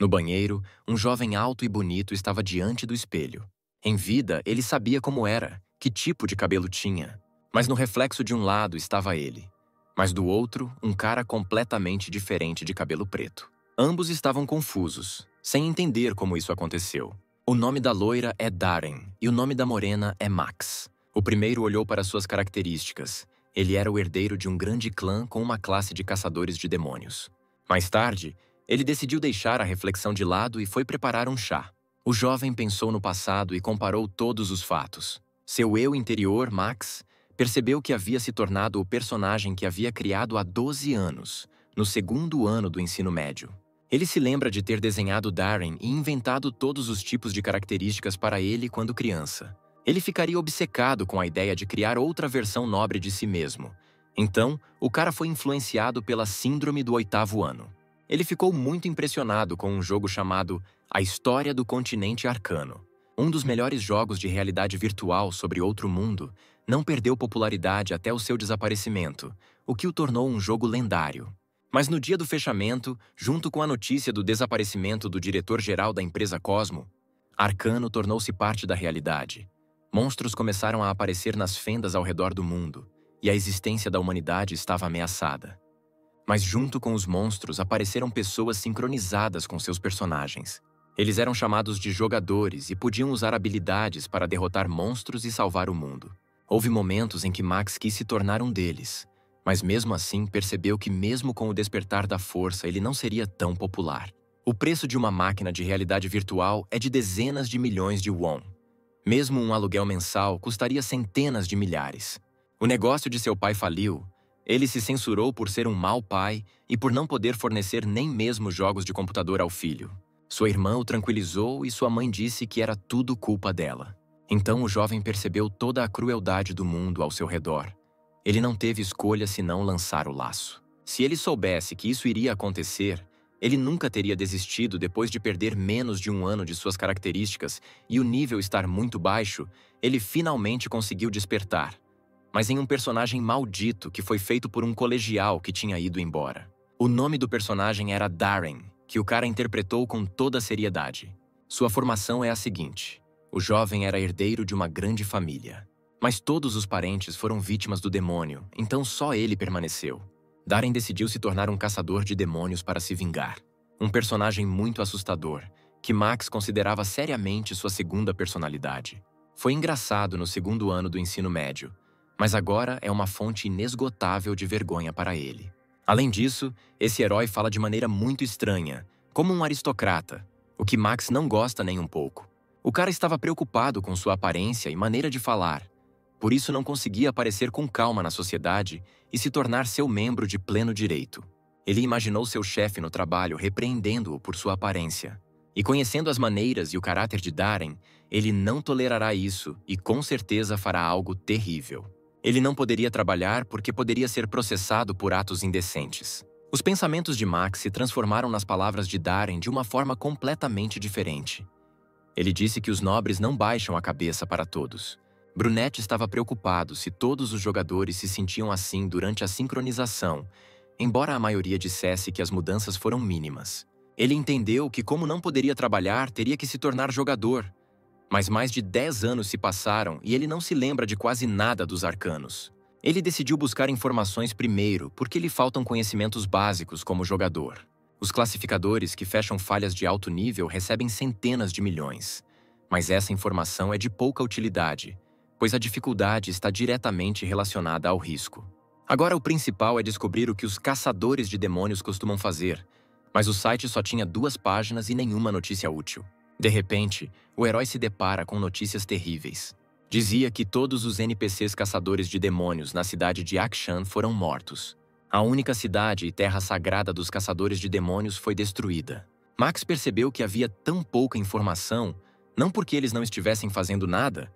No banheiro, um jovem alto e bonito estava diante do espelho. Em vida, ele sabia como era, que tipo de cabelo tinha. Mas no reflexo de um lado estava ele. Mas do outro, um cara completamente diferente de cabelo preto. Ambos estavam confusos, sem entender como isso aconteceu. O nome da loira é Darren e o nome da morena é Max. O primeiro olhou para suas características. Ele era o herdeiro de um grande clã com uma classe de caçadores de demônios. Mais tarde, ele decidiu deixar a reflexão de lado e foi preparar um chá. O jovem pensou no passado e comparou todos os fatos. Seu eu interior, Max, percebeu que havia se tornado o personagem que havia criado há 12 anos, no segundo ano do ensino médio. Ele se lembra de ter desenhado Darren e inventado todos os tipos de características para ele quando criança. Ele ficaria obcecado com a ideia de criar outra versão nobre de si mesmo. Então, o cara foi influenciado pela síndrome do 8º ano. Ele ficou muito impressionado com um jogo chamado A História do Continente Arcano. Um dos melhores jogos de realidade virtual sobre outro mundo, não perdeu popularidade até o seu desaparecimento, o que o tornou um jogo lendário. Mas no dia do fechamento, junto com a notícia do desaparecimento do diretor-geral da empresa Cosmo, Arcano tornou-se parte da realidade. Monstros começaram a aparecer nas fendas ao redor do mundo, e a existência da humanidade estava ameaçada. Mas junto com os monstros apareceram pessoas sincronizadas com seus personagens. Eles eram chamados de jogadores e podiam usar habilidades para derrotar monstros e salvar o mundo. Houve momentos em que Max quis se tornar um deles, mas mesmo assim percebeu que mesmo com o despertar da força ele não seria tão popular. O preço de uma máquina de realidade virtual é de dezenas de milhões de won. Mesmo um aluguel mensal custaria centenas de milhares. O negócio de seu pai faliu. Ele se censurou por ser um mau pai e por não poder fornecer nem mesmo jogos de computador ao filho. Sua irmã o tranquilizou e sua mãe disse que era tudo culpa dela. Então o jovem percebeu toda a crueldade do mundo ao seu redor. Ele não teve escolha senão lançar o laço. Se ele soubesse que isso iria acontecer, ele nunca teria desistido depois de perder menos de um ano de suas características e o nível estar muito baixo, ele finalmente conseguiu despertar. Mas em um personagem maldito que foi feito por um colegial que tinha ido embora. O nome do personagem era Darren, que o cara interpretou com toda a seriedade. Sua formação é a seguinte: o jovem era herdeiro de uma grande família. Mas todos os parentes foram vítimas do demônio, então só ele permaneceu. Darren decidiu se tornar um caçador de demônios para se vingar. Um personagem muito assustador, que Max considerava seriamente sua segunda personalidade. Foi engraçado no segundo ano do ensino médio, mas agora é uma fonte inesgotável de vergonha para ele. Além disso, esse herói fala de maneira muito estranha, como um aristocrata, o que Max não gosta nem um pouco. O cara estava preocupado com sua aparência e maneira de falar, por isso não conseguia aparecer com calma na sociedade e se tornar seu membro de pleno direito. Ele imaginou seu chefe no trabalho repreendendo-o por sua aparência. E conhecendo as maneiras e o caráter de Darren, ele não tolerará isso e com certeza fará algo terrível. Ele não poderia trabalhar porque poderia ser processado por atos indecentes. Os pensamentos de Max se transformaram nas palavras de Darren de uma forma completamente diferente. Ele disse que os nobres não baixam a cabeça para todos. Brunette estava preocupado se todos os jogadores se sentiam assim durante a sincronização, embora a maioria dissesse que as mudanças foram mínimas. Ele entendeu que, como não poderia trabalhar, teria que se tornar jogador. Mas mais de 10 anos se passaram e ele não se lembra de quase nada dos arcanos. Ele decidiu buscar informações primeiro porque lhe faltam conhecimentos básicos como jogador. Os classificadores que fecham falhas de alto nível recebem centenas de milhões. Mas essa informação é de pouca utilidade, pois a dificuldade está diretamente relacionada ao risco. Agora o principal é descobrir o que os caçadores de demônios costumam fazer, mas o site só tinha 2 páginas e nenhuma notícia útil. De repente, o herói se depara com notícias terríveis. Dizia que todos os NPCs caçadores de demônios na cidade de Akshan foram mortos. A única cidade e terra sagrada dos caçadores de demônios foi destruída. Max percebeu que havia tão pouca informação, não porque eles não estivessem fazendo nada,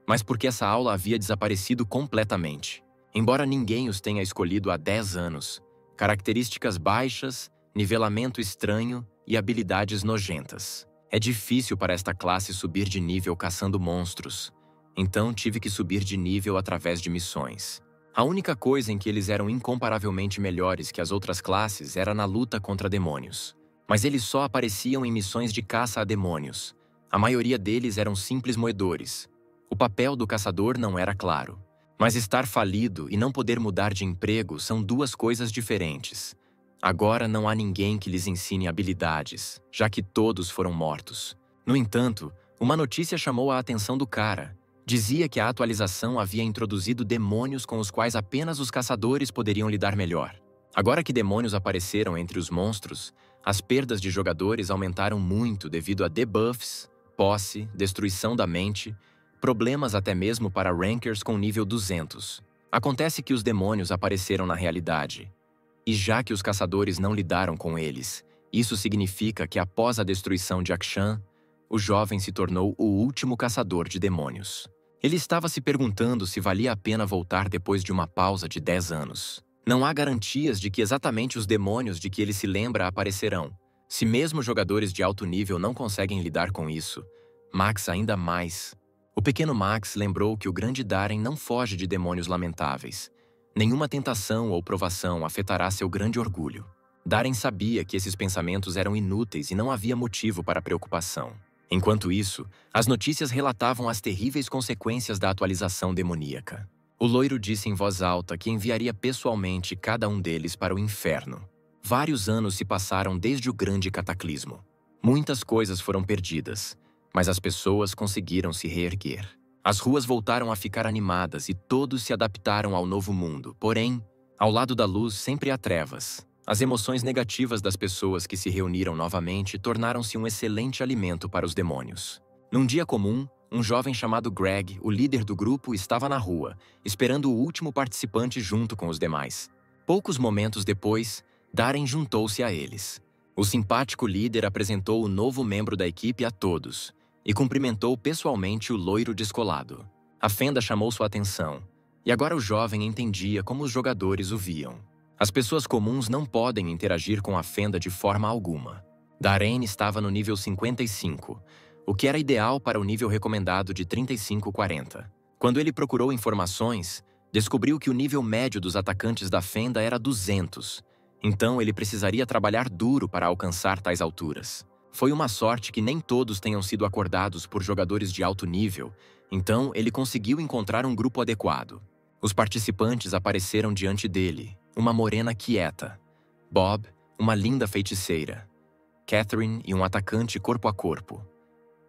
mas porque essa aula havia desaparecido completamente. Embora ninguém os tenha escolhido há 10 anos, características baixas, nivelamento estranho e habilidades nojentas. É difícil para esta classe subir de nível caçando monstros, então tive que subir de nível através de missões. A única coisa em que eles eram incomparavelmente melhores que as outras classes era na luta contra demônios. Mas eles só apareciam em missões de caça a demônios. A maioria deles eram simples moedores. O papel do caçador não era claro. Mas estar falido e não poder mudar de emprego são duas coisas diferentes. Agora não há ninguém que lhes ensine habilidades, já que todos foram mortos. No entanto, uma notícia chamou a atenção do cara. Dizia que a atualização havia introduzido demônios com os quais apenas os caçadores poderiam lidar melhor. Agora que demônios apareceram entre os monstros, as perdas de jogadores aumentaram muito devido a debuffs, posse, destruição da mente, problemas até mesmo para rankers com nível 200. Acontece que os demônios apareceram na realidade. E já que os caçadores não lidaram com eles, isso significa que após a destruição de Akshan, o jovem se tornou o último caçador de demônios. Ele estava se perguntando se valia a pena voltar depois de uma pausa de 10 anos. Não há garantias de que exatamente os demônios de que ele se lembra aparecerão. Se mesmo jogadores de alto nível não conseguem lidar com isso, Max ainda mais. O pequeno Max lembrou que o grande Darren não foge de demônios lamentáveis. Nenhuma tentação ou provação afetará seu grande orgulho. Darren sabia que esses pensamentos eram inúteis e não havia motivo para preocupação. Enquanto isso, as notícias relatavam as terríveis consequências da atualização demoníaca. O loiro disse em voz alta que enviaria pessoalmente cada um deles para o inferno. Vários anos se passaram desde o grande cataclismo. Muitas coisas foram perdidas, mas as pessoas conseguiram se reerguer. As ruas voltaram a ficar animadas e todos se adaptaram ao novo mundo. Porém, ao lado da luz sempre há trevas. As emoções negativas das pessoas que se reuniram novamente tornaram-se um excelente alimento para os demônios. Num dia comum, um jovem chamado Greg, o líder do grupo, estava na rua, esperando o último participante junto com os demais. Poucos momentos depois, Darren juntou-se a eles. O simpático líder apresentou o novo membro da equipe a todos e cumprimentou pessoalmente o loiro descolado. A fenda chamou sua atenção, e agora o jovem entendia como os jogadores o viam. As pessoas comuns não podem interagir com a fenda de forma alguma. Darren estava no nível 55, o que era ideal para o nível recomendado de 35-40. Quando ele procurou informações, descobriu que o nível médio dos atacantes da fenda era 200, então ele precisaria trabalhar duro para alcançar tais alturas. Foi uma sorte que nem todos tenham sido acordados por jogadores de alto nível, então ele conseguiu encontrar um grupo adequado. Os participantes apareceram diante dele, uma morena quieta, Bob, uma linda feiticeira, Catherine e um atacante corpo a corpo,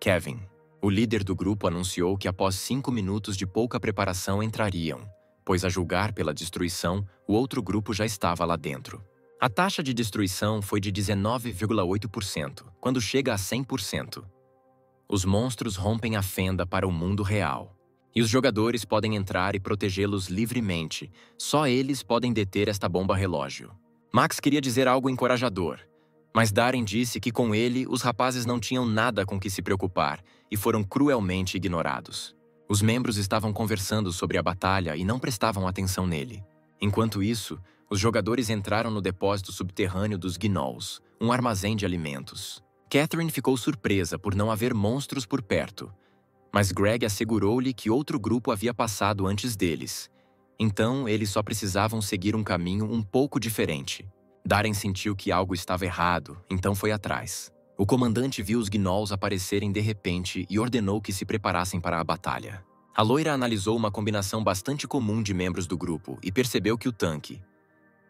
Kevin. O líder do grupo anunciou que após 5 minutos de pouca preparação entrariam, pois a julgar pela destruição, o outro grupo já estava lá dentro. A taxa de destruição foi de 19,8%, quando chega a 100%. Os monstros rompem a fenda para o mundo real. E os jogadores podem entrar e protegê-los livremente. Só eles podem deter esta bomba relógio. Max queria dizer algo encorajador, mas Darren disse que com ele os rapazes não tinham nada com que se preocupar e foram cruelmente ignorados. Os membros estavam conversando sobre a batalha e não prestavam atenção nele. Enquanto isso, os jogadores entraram no depósito subterrâneo dos Gnolls, um armazém de alimentos. Catherine ficou surpresa por não haver monstros por perto, mas Greg assegurou-lhe que outro grupo havia passado antes deles. Então, eles só precisavam seguir um caminho um pouco diferente. Darren sentiu que algo estava errado, então foi atrás. O comandante viu os Gnolls aparecerem de repente e ordenou que se preparassem para a batalha. A loira analisou uma combinação bastante comum de membros do grupo e percebeu que o tanque,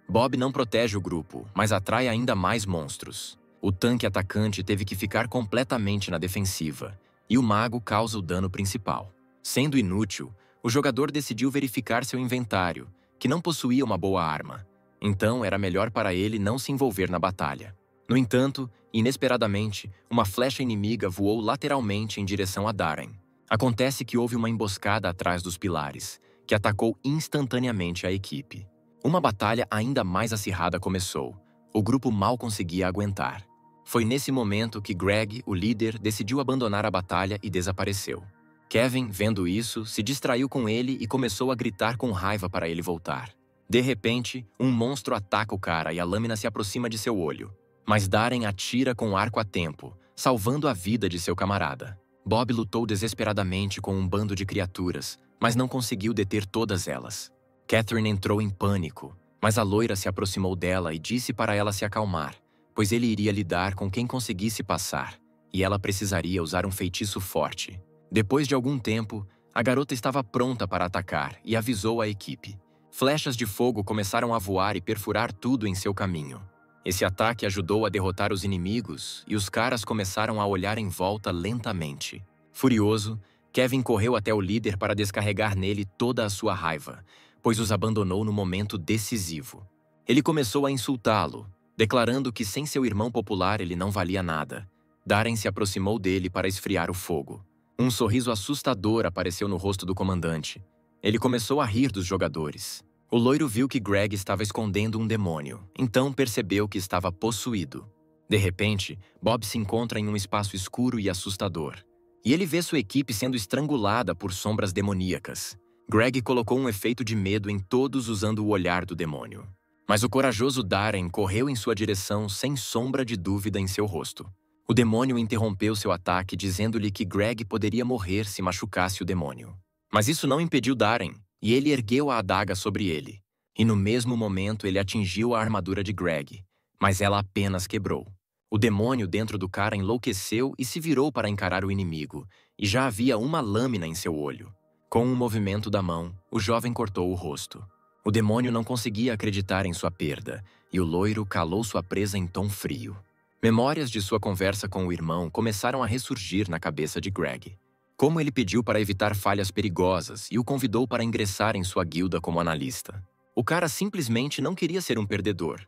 Bob, não protege o grupo, mas atrai ainda mais monstros. O tanque atacante teve que ficar completamente na defensiva, e o mago causa o dano principal. Sendo inútil, o jogador decidiu verificar seu inventário, que não possuía uma boa arma. Então era melhor para ele não se envolver na batalha. No entanto, inesperadamente, uma flecha inimiga voou lateralmente em direção a Darren. Acontece que houve uma emboscada atrás dos pilares, que atacou instantaneamente a equipe. Uma batalha ainda mais acirrada começou. O grupo mal conseguia aguentar. Foi nesse momento que Greg, o líder, decidiu abandonar a batalha e desapareceu. Kevin, vendo isso, se distraiu com ele e começou a gritar com raiva para ele voltar. De repente, um monstro ataca o cara e a lâmina se aproxima de seu olho. Mas Darren atira com o arco a tempo, salvando a vida de seu camarada. Bob lutou desesperadamente com um bando de criaturas, mas não conseguiu deter todas elas. Catherine entrou em pânico, mas a loira se aproximou dela e disse para ela se acalmar, pois ele iria lidar com quem conseguisse passar, e ela precisaria usar um feitiço forte. Depois de algum tempo, a garota estava pronta para atacar e avisou a equipe. Flechas de fogo começaram a voar e perfurar tudo em seu caminho. Esse ataque ajudou a derrotar os inimigos e os caras começaram a olhar em volta lentamente. Furioso, Kevin correu até o líder para descarregar nele toda a sua raiva, pois os abandonou no momento decisivo. Ele começou a insultá-lo, declarando que sem seu irmão popular ele não valia nada. Darren se aproximou dele para esfriar o fogo. Um sorriso assustador apareceu no rosto do comandante. Ele começou a rir dos jogadores. O loiro viu que Greg estava escondendo um demônio, então percebeu que estava possuído. De repente, Bob se encontra em um espaço escuro e assustador. E ele vê sua equipe sendo estrangulada por sombras demoníacas. Greg colocou um efeito de medo em todos usando o olhar do demônio. Mas o corajoso Darren correu em sua direção sem sombra de dúvida em seu rosto. O demônio interrompeu seu ataque, dizendo-lhe que Greg poderia morrer se machucasse o demônio. Mas isso não impediu Darren, e ele ergueu a adaga sobre ele. E no mesmo momento ele atingiu a armadura de Greg, mas ela apenas quebrou. O demônio dentro do cara enlouqueceu e se virou para encarar o inimigo, e já havia uma lâmina em seu olho. Com um movimento da mão, o jovem cortou o rosto. O demônio não conseguia acreditar em sua perda, e o loiro calou sua presa em tom frio. Memórias de sua conversa com o irmão começaram a ressurgir na cabeça de Greg. Como ele pediu para evitar falhas perigosas e o convidou para ingressar em sua guilda como analista. O cara simplesmente não queria ser um perdedor,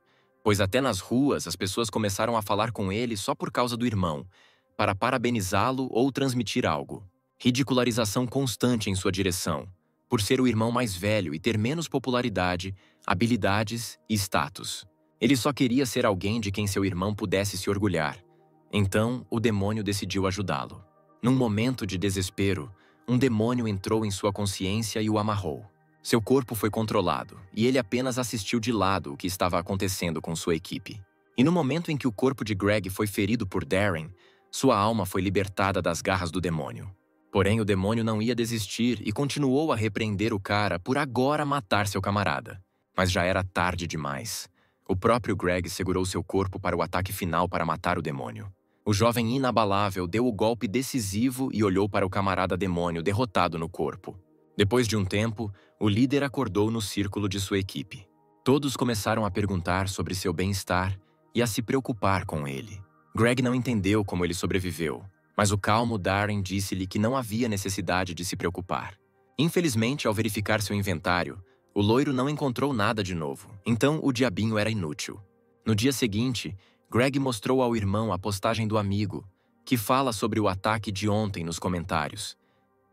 pois até nas ruas as pessoas começaram a falar com ele só por causa do irmão, para parabenizá-lo ou transmitir algo. Ridicularização constante em sua direção, por ser o irmão mais velho e ter menos popularidade, habilidades e status. Ele só queria ser alguém de quem seu irmão pudesse se orgulhar. Então, o demônio decidiu ajudá-lo. Num momento de desespero, um demônio entrou em sua consciência e o amarrou. Seu corpo foi controlado, e ele apenas assistiu de lado o que estava acontecendo com sua equipe. E no momento em que o corpo de Greg foi ferido por Darren, sua alma foi libertada das garras do demônio. Porém, o demônio não ia desistir e continuou a repreender o cara por agora matar seu camarada. Mas já era tarde demais. O próprio Greg segurou seu corpo para o ataque final para matar o demônio. O jovem inabalável deu o golpe decisivo e olhou para o camarada demônio derrotado no corpo. Depois de um tempo, o líder acordou no círculo de sua equipe. Todos começaram a perguntar sobre seu bem-estar e a se preocupar com ele. Greg não entendeu como ele sobreviveu, mas o calmo Darren disse-lhe que não havia necessidade de se preocupar. Infelizmente, ao verificar seu inventário, o loiro não encontrou nada de novo, então o diabinho era inútil. No dia seguinte, Greg mostrou ao irmão a postagem do amigo, que fala sobre o ataque de ontem nos comentários.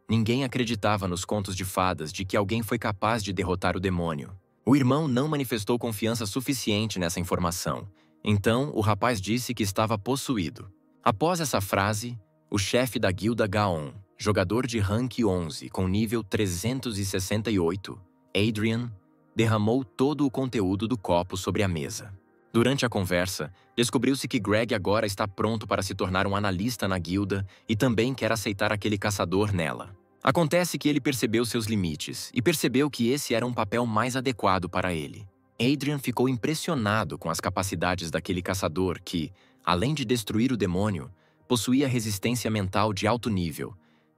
Ninguém acreditava nos contos de fadas de que alguém foi capaz de derrotar o demônio. O irmão não manifestou confiança suficiente nessa informação, então o rapaz disse que estava possuído. Após essa frase, o chefe da guilda Gaon, jogador de rank 11 com nível 368, Adrian, derramou todo o conteúdo do copo sobre a mesa. Durante a conversa, descobriu-se que Greg agora está pronto para se tornar um analista na guilda e também quer aceitar aquele caçador nela. Acontece que ele percebeu seus limites e percebeu que esse era um papel mais adequado para ele. Adrian ficou impressionado com as capacidades daquele caçador que, além de destruir o demônio, possuía resistência mental de alto nível,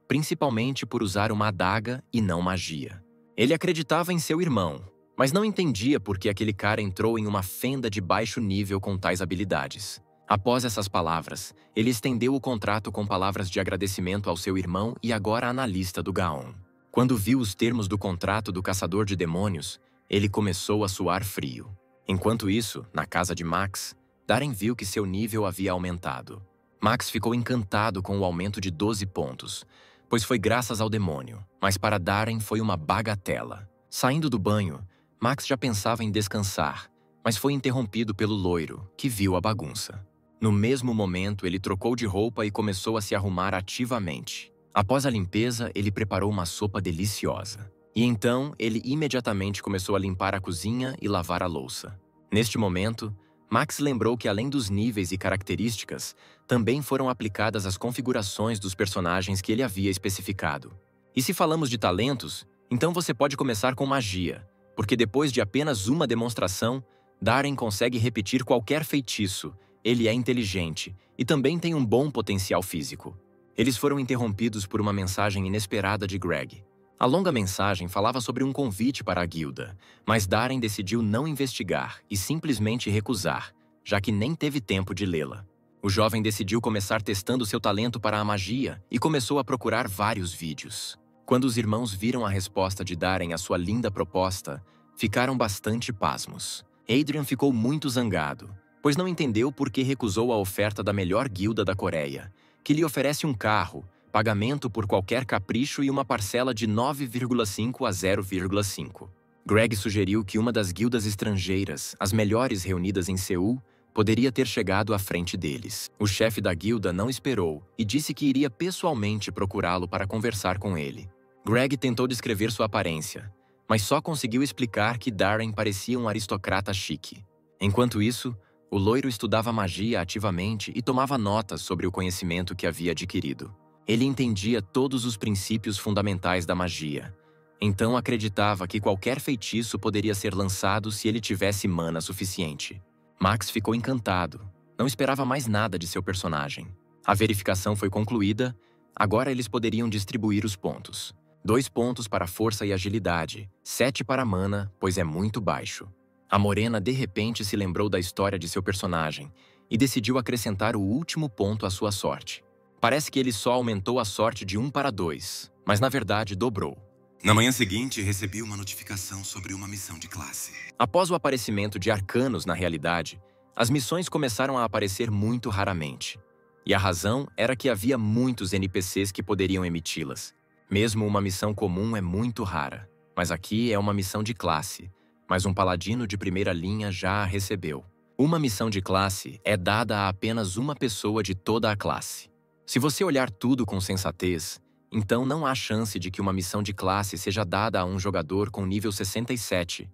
principalmente por usar uma adaga e não magia. Ele acreditava em seu irmão, mas não entendia por que aquele cara entrou em uma fenda de baixo nível com tais habilidades. Após essas palavras, ele estendeu o contrato com palavras de agradecimento ao seu irmão e agora analista do Gaon. Quando viu os termos do contrato do caçador de demônios, ele começou a suar frio. Enquanto isso, na casa de Max, Darren viu que seu nível havia aumentado. Max ficou encantado com o aumento de 12 pontos, pois foi graças ao demônio, mas para Darren foi uma bagatela. Saindo do banho, Max já pensava em descansar, mas foi interrompido pelo loiro, que viu a bagunça. No mesmo momento, ele trocou de roupa e começou a se arrumar ativamente. Após a limpeza, ele preparou uma sopa deliciosa. E então, ele imediatamente começou a limpar a cozinha e lavar a louça. Neste momento, Max lembrou que além dos níveis e características, também foram aplicadas as configurações dos personagens que ele havia especificado. E se falamos de talentos, então você pode começar com magia, porque depois de apenas uma demonstração, Darren consegue repetir qualquer feitiço, Ele é inteligente e também tem um bom potencial físico. Eles foram interrompidos por uma mensagem inesperada de Greg. A longa mensagem falava sobre um convite para a guilda, mas Darren decidiu não investigar e simplesmente recusar, já que nem teve tempo de lê-la. O jovem decidiu começar testando seu talento para a magia e começou a procurar vários vídeos. Quando os irmãos viram a resposta de Darren à sua linda proposta, ficaram bastante pasmos. Adrian ficou muito zangado, pois não entendeu por que recusou a oferta da melhor guilda da Coreia, que lhe oferece um carro, pagamento por qualquer capricho e uma parcela de 9,5 a 0,5. Greg sugeriu que uma das guildas estrangeiras, as melhores reunidas em Seul, poderia ter chegado à frente deles. O chefe da guilda não esperou e disse que iria pessoalmente procurá-lo para conversar com ele. Greg tentou descrever sua aparência, mas só conseguiu explicar que Darren parecia um aristocrata chique. Enquanto isso, o loiro estudava magia ativamente e tomava notas sobre o conhecimento que havia adquirido. Ele entendia todos os princípios fundamentais da magia, então acreditava que qualquer feitiço poderia ser lançado se ele tivesse mana suficiente. Max ficou encantado. Não esperava mais nada de seu personagem. A verificação foi concluída, agora eles poderiam distribuir os pontos. 2 pontos para força e agilidade, 7 para mana, pois é muito baixo. A morena de repente se lembrou da história de seu personagem e decidiu acrescentar o último ponto à sua sorte. Parece que ele só aumentou a sorte de 1 para 2, mas na verdade dobrou. Na manhã seguinte, recebi uma notificação sobre uma missão de classe. Após o aparecimento de arcanos na realidade, as missões começaram a aparecer muito raramente. E a razão era que havia muitos NPCs que poderiam emiti-las. Mesmo uma missão comum é muito rara, mas aqui é uma missão de classe, mas um paladino de primeira linha já a recebeu. Uma missão de classe é dada a apenas uma pessoa de toda a classe. Se você olhar tudo com sensatez, então não há chance de que uma missão de classe seja dada a um jogador com nível 67.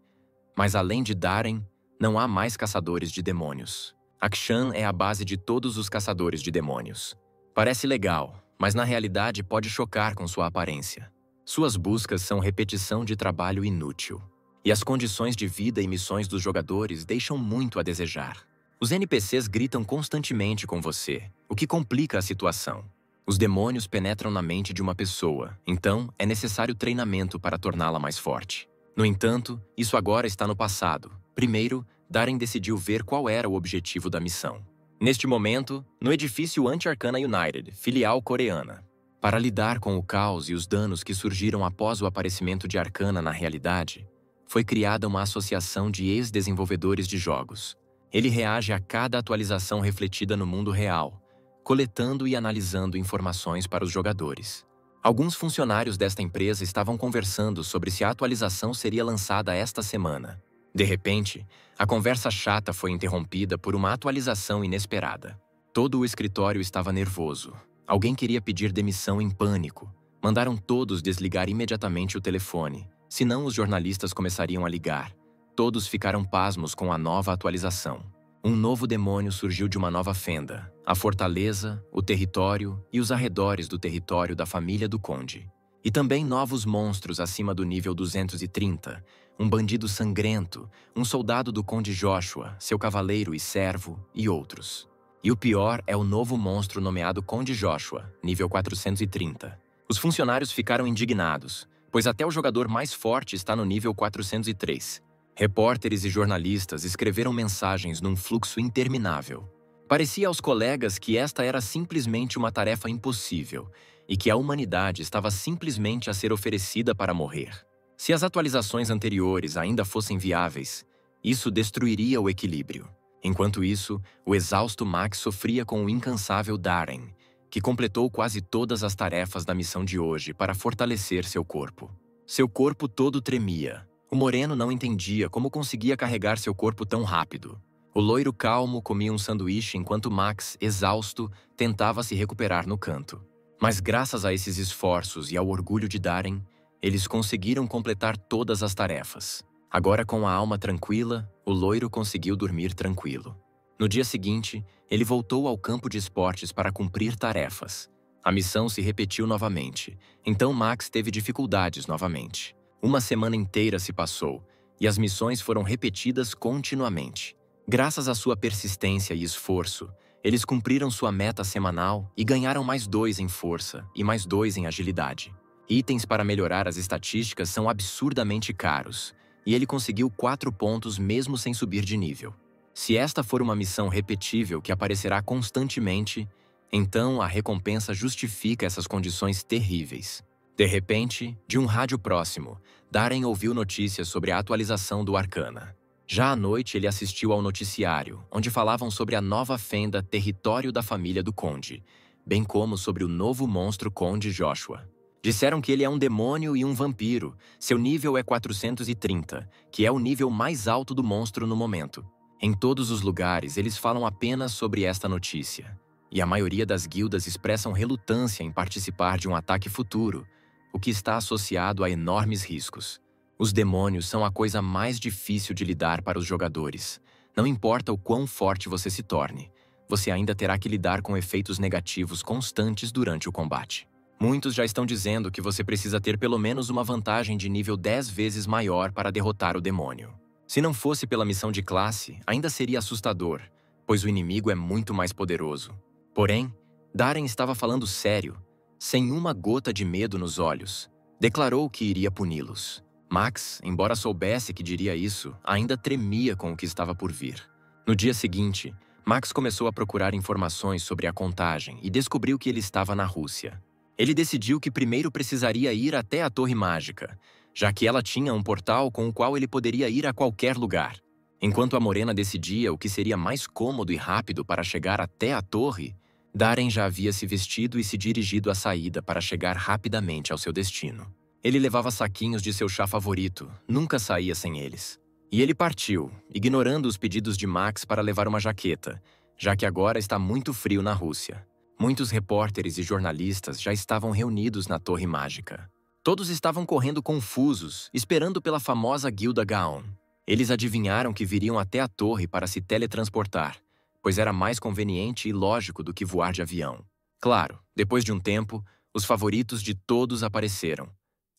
Mas além de Darren, não há mais caçadores de demônios. Akshan é a base de todos os caçadores de demônios. Parece legal, mas na realidade pode chocar com sua aparência. Suas buscas são repetição de trabalho inútil. E as condições de vida e missões dos jogadores deixam muito a desejar. Os NPCs gritam constantemente com você, o que complica a situação. Os demônios penetram na mente de uma pessoa, então é necessário treinamento para torná-la mais forte. No entanto, isso agora está no passado. Primeiro, Darren decidiu ver qual era o objetivo da missão. Neste momento, no edifício Anti-Arcana United, filial coreana. Para lidar com o caos e os danos que surgiram após o aparecimento de Arcana na realidade, foi criada uma associação de ex-desenvolvedores de jogos. Ele reage a cada atualização refletida no mundo real, coletando e analisando informações para os jogadores. Alguns funcionários desta empresa estavam conversando sobre se a atualização seria lançada esta semana. De repente, a conversa chata foi interrompida por uma atualização inesperada. Todo o escritório estava nervoso. Alguém queria pedir demissão em pânico. Mandaram todos desligar imediatamente o telefone, senão os jornalistas começariam a ligar. Todos ficaram pasmos com a nova atualização. Um novo demônio surgiu de uma nova fenda, a fortaleza, o território e os arredores do território da família do conde. E também novos monstros acima do nível 230, um bandido sangrento, um soldado do conde Joshua, seu cavaleiro e servo e outros. E o pior é o novo monstro nomeado Conde Joshua, nível 430. Os funcionários ficaram indignados, pois até o jogador mais forte está no nível 403. Repórteres e jornalistas escreveram mensagens num fluxo interminável. Parecia aos colegas que esta era simplesmente uma tarefa impossível e que a humanidade estava simplesmente a ser oferecida para morrer. Se as atualizações anteriores ainda fossem viáveis, isso destruiria o equilíbrio. Enquanto isso, o exausto Max sofria com o incansável Darren, que completou quase todas as tarefas da missão de hoje para fortalecer seu corpo. Seu corpo todo tremia. O moreno não entendia como conseguia carregar seu corpo tão rápido. O loiro calmo comia um sanduíche enquanto Max, exausto, tentava se recuperar no canto. Mas graças a esses esforços e ao orgulho de Darren, eles conseguiram completar todas as tarefas. Agora, com a alma tranquila, o loiro conseguiu dormir tranquilo. No dia seguinte, ele voltou ao campo de esportes para cumprir tarefas. A missão se repetiu novamente, então Max teve dificuldades novamente. Uma semana inteira se passou, e as missões foram repetidas continuamente. Graças à sua persistência e esforço, eles cumpriram sua meta semanal e ganharam mais 2 em força e mais 2 em agilidade. Itens para melhorar as estatísticas são absurdamente caros, e ele conseguiu 4 pontos mesmo sem subir de nível. Se esta for uma missão repetível que aparecerá constantemente, então a recompensa justifica essas condições terríveis. De repente, de um rádio próximo, Darren ouviu notícias sobre a atualização do Arcana. Já à noite, ele assistiu ao noticiário, onde falavam sobre a nova fenda Território da Família do Conde, bem como sobre o novo monstro Conde Joshua. Disseram que ele é um demônio e um vampiro. Seu nível é 430, que é o nível mais alto do monstro no momento. Em todos os lugares, eles falam apenas sobre esta notícia. E a maioria das guildas expressam relutância em participar de um ataque futuro, o que está associado a enormes riscos. Os demônios são a coisa mais difícil de lidar para os jogadores. Não importa o quão forte você se torne, você ainda terá que lidar com efeitos negativos constantes durante o combate. Muitos já estão dizendo que você precisa ter pelo menos uma vantagem de nível 10 vezes maior para derrotar o demônio. Se não fosse pela missão de classe, ainda seria assustador, pois o inimigo é muito mais poderoso. Porém, Darren estava falando sério, sem uma gota de medo nos olhos. Declarou que iria puni-los. Max, embora soubesse que diria isso, ainda tremia com o que estava por vir. No dia seguinte, Max começou a procurar informações sobre a contagem e descobriu que ele estava na Rússia. Ele decidiu que primeiro precisaria ir até a Torre Mágica, já que ela tinha um portal com o qual ele poderia ir a qualquer lugar. Enquanto a Morena decidia o que seria mais cômodo e rápido para chegar até a torre, Darren já havia se vestido e se dirigido à saída para chegar rapidamente ao seu destino. Ele levava saquinhos de seu chá favorito, nunca saía sem eles. E ele partiu, ignorando os pedidos de Max para levar uma jaqueta, já que agora está muito frio na Rússia. Muitos repórteres e jornalistas já estavam reunidos na Torre Mágica. Todos estavam correndo confusos, esperando pela famosa Guilda Gaon. Eles adivinharam que viriam até a torre para se teletransportar, pois era mais conveniente e lógico do que voar de avião. Claro, depois de um tempo, os favoritos de todos apareceram.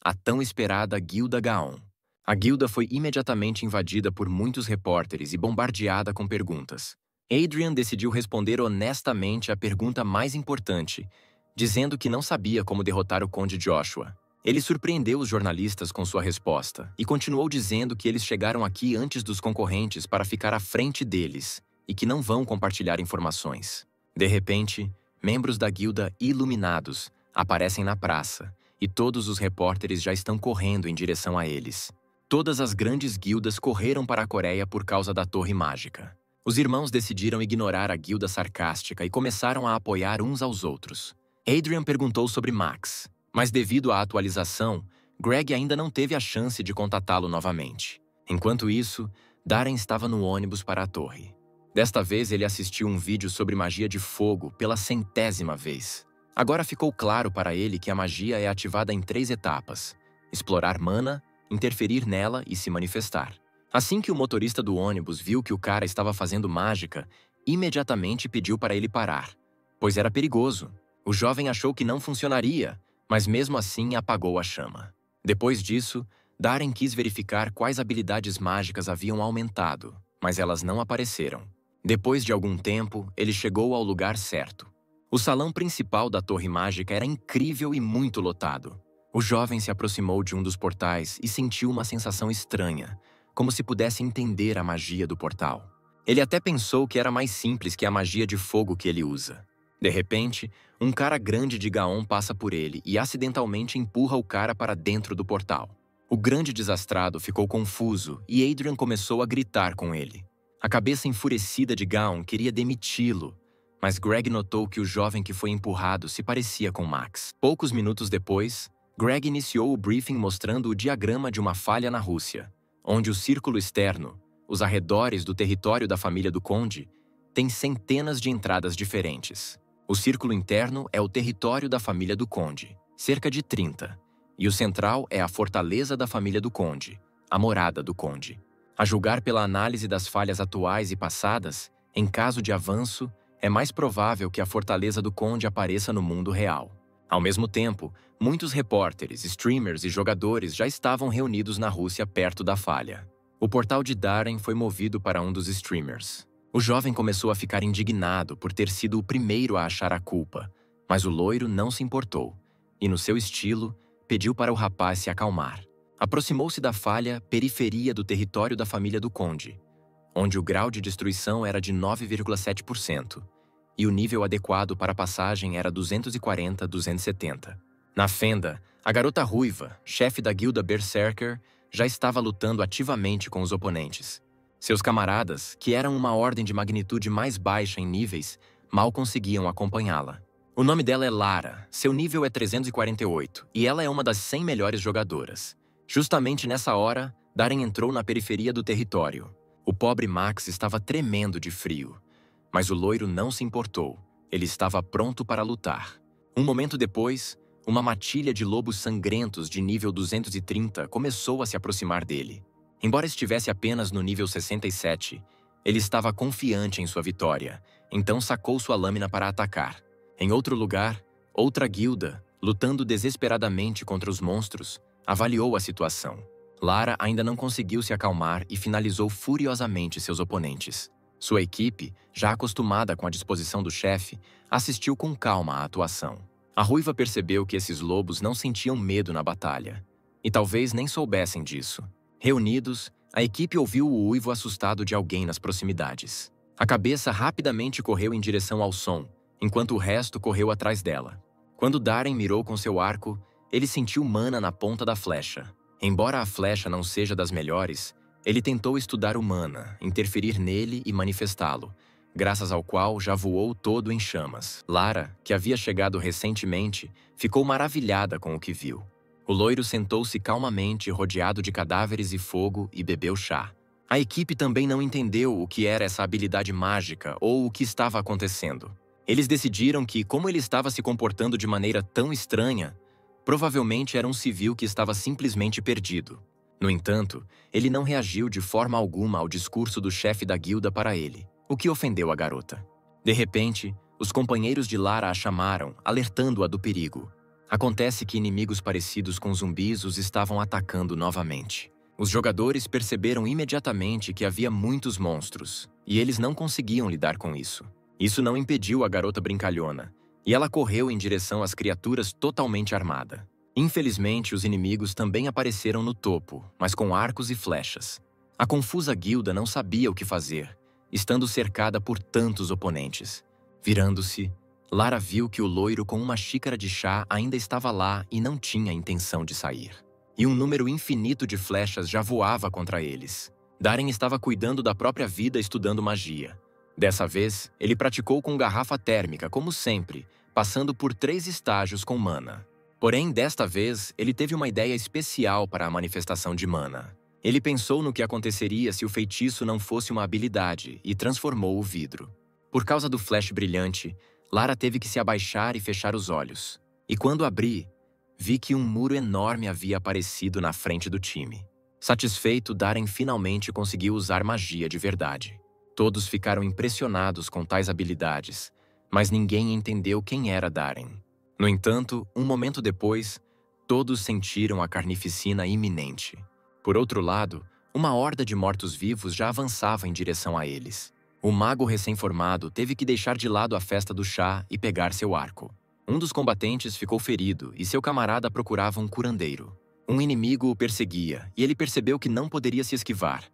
A tão esperada Guilda Gaon. A guilda foi imediatamente invadida por muitos repórteres e bombardeada com perguntas. Adrian decidiu responder honestamente à pergunta mais importante, dizendo que não sabia como derrotar o Conde Joshua. Ele surpreendeu os jornalistas com sua resposta e continuou dizendo que eles chegaram aqui antes dos concorrentes para ficar à frente deles e que não vão compartilhar informações. De repente, membros da guilda iluminados aparecem na praça e todos os repórteres já estão correndo em direção a eles. Todas as grandes guildas correram para a Coreia por causa da Torre Mágica. Os irmãos decidiram ignorar a guilda sarcástica e começaram a apoiar uns aos outros. Adrian perguntou sobre Max, mas devido à atualização, Greg ainda não teve a chance de contatá-lo novamente. Enquanto isso, Darren estava no ônibus para a torre. Desta vez ele assistiu um vídeo sobre magia de fogo pela 100ª vez. Agora ficou claro para ele que a magia é ativada em 3 etapas: explorar mana, interferir nela e se manifestar. Assim que o motorista do ônibus viu que o cara estava fazendo mágica, imediatamente pediu para ele parar, pois era perigoso. O jovem achou que não funcionaria, mas mesmo assim apagou a chama. Depois disso, Darren quis verificar quais habilidades mágicas haviam aumentado, mas elas não apareceram. Depois de algum tempo, ele chegou ao lugar certo. O salão principal da Torre Mágica era incrível e muito lotado. O jovem se aproximou de um dos portais e sentiu uma sensação estranha, como se pudesse entender a magia do portal. Ele até pensou que era mais simples que a magia de fogo que ele usa. De repente, um cara grande de Gaon passa por ele e acidentalmente empurra o cara para dentro do portal. O grande desastrado ficou confuso e Adrian começou a gritar com ele. A cabeça enfurecida de Gaon queria demiti-lo, mas Greg notou que o jovem que foi empurrado se parecia com Max. Poucos minutos depois, Greg iniciou o briefing mostrando o diagrama de uma falha na Rússia, onde o círculo externo, os arredores do território da família do Conde, tem centenas de entradas diferentes. O círculo interno é o território da família do Conde, cerca de 30, e o central é a fortaleza da família do Conde, a morada do Conde. A julgar pela análise das falhas atuais e passadas, em caso de avanço, é mais provável que a fortaleza do Conde apareça no mundo real. Ao mesmo tempo, muitos repórteres, streamers e jogadores já estavam reunidos na Rússia perto da falha. O portal de Darren foi movido para um dos streamers. O jovem começou a ficar indignado por ter sido o primeiro a achar a culpa, mas o loiro não se importou, e no seu estilo, pediu para o rapaz se acalmar. Aproximou-se da falha periferia do território da família do conde, onde o grau de destruição era de 9,7%, e o nível adequado para a passagem era 240-270. Na fenda, a garota ruiva, chefe da guilda Berserker, já estava lutando ativamente com os oponentes. Seus camaradas, que eram uma ordem de magnitude mais baixa em níveis, mal conseguiam acompanhá-la. O nome dela é Lara, seu nível é 348, e ela é uma das 100 melhores jogadoras. Justamente nessa hora, Darren entrou na periferia do território. O pobre Max estava tremendo de frio, mas o loiro não se importou. Ele estava pronto para lutar. Um momento depois, uma matilha de lobos sangrentos de nível 230 começou a se aproximar dele. Embora estivesse apenas no nível 67, ele estava confiante em sua vitória, então sacou sua lâmina para atacar. Em outro lugar, outra guilda, lutando desesperadamente contra os monstros, avaliou a situação. Lara ainda não conseguiu se acalmar e finalizou furiosamente seus oponentes. Sua equipe, já acostumada com a disposição do chefe, assistiu com calma à atuação. A ruiva percebeu que esses lobos não sentiam medo na batalha, e talvez nem soubessem disso. Reunidos, a equipe ouviu o uivo assustado de alguém nas proximidades. A cabeça rapidamente correu em direção ao som, enquanto o resto correu atrás dela. Quando Darren mirou com seu arco, ele sentiu mana na ponta da flecha. Embora a flecha não seja das melhores, ele tentou estudar o mana, interferir nele e manifestá-lo, graças ao qual já voou todo em chamas. Lara, que havia chegado recentemente, ficou maravilhada com o que viu. O loiro sentou-se calmamente, rodeado de cadáveres e fogo, e bebeu chá. A equipe também não entendeu o que era essa habilidade mágica ou o que estava acontecendo. Eles decidiram que, como ele estava se comportando de maneira tão estranha, provavelmente era um civil que estava simplesmente perdido. No entanto, ele não reagiu de forma alguma ao discurso do chefe da guilda para ele, o que ofendeu a garota. De repente, os companheiros de Lara a chamaram, alertando-a do perigo. Acontece que inimigos parecidos com zumbis os estavam atacando novamente. Os jogadores perceberam imediatamente que havia muitos monstros, e eles não conseguiam lidar com isso. Isso não impediu a garota brincalhona, e ela correu em direção às criaturas totalmente armada. Infelizmente, os inimigos também apareceram no topo, mas com arcos e flechas. A confusa guilda não sabia o que fazer, estando cercada por tantos oponentes. Virando-se, Lara viu que o loiro com uma xícara de chá ainda estava lá e não tinha intenção de sair. E um número infinito de flechas já voava contra eles. Darren estava cuidando da própria vida estudando magia. Dessa vez, ele praticou com garrafa térmica, como sempre, passando por 3 estágios com mana. Porém, desta vez, ele teve uma ideia especial para a manifestação de mana. Ele pensou no que aconteceria se o feitiço não fosse uma habilidade e transformou o vidro. Por causa do flash brilhante, Lara teve que se abaixar e fechar os olhos. E quando abri, vi que um muro enorme havia aparecido na frente do time. Satisfeito, Darren finalmente conseguiu usar magia de verdade. Todos ficaram impressionados com tais habilidades, mas ninguém entendeu quem era Darren. No entanto, um momento depois, todos sentiram a carnificina iminente. Por outro lado, uma horda de mortos-vivos já avançava em direção a eles. O mago recém-formado teve que deixar de lado a festa do chá e pegar seu arco. Um dos combatentes ficou ferido e seu camarada procurava um curandeiro. Um inimigo o perseguia e ele percebeu que não poderia se esquivar.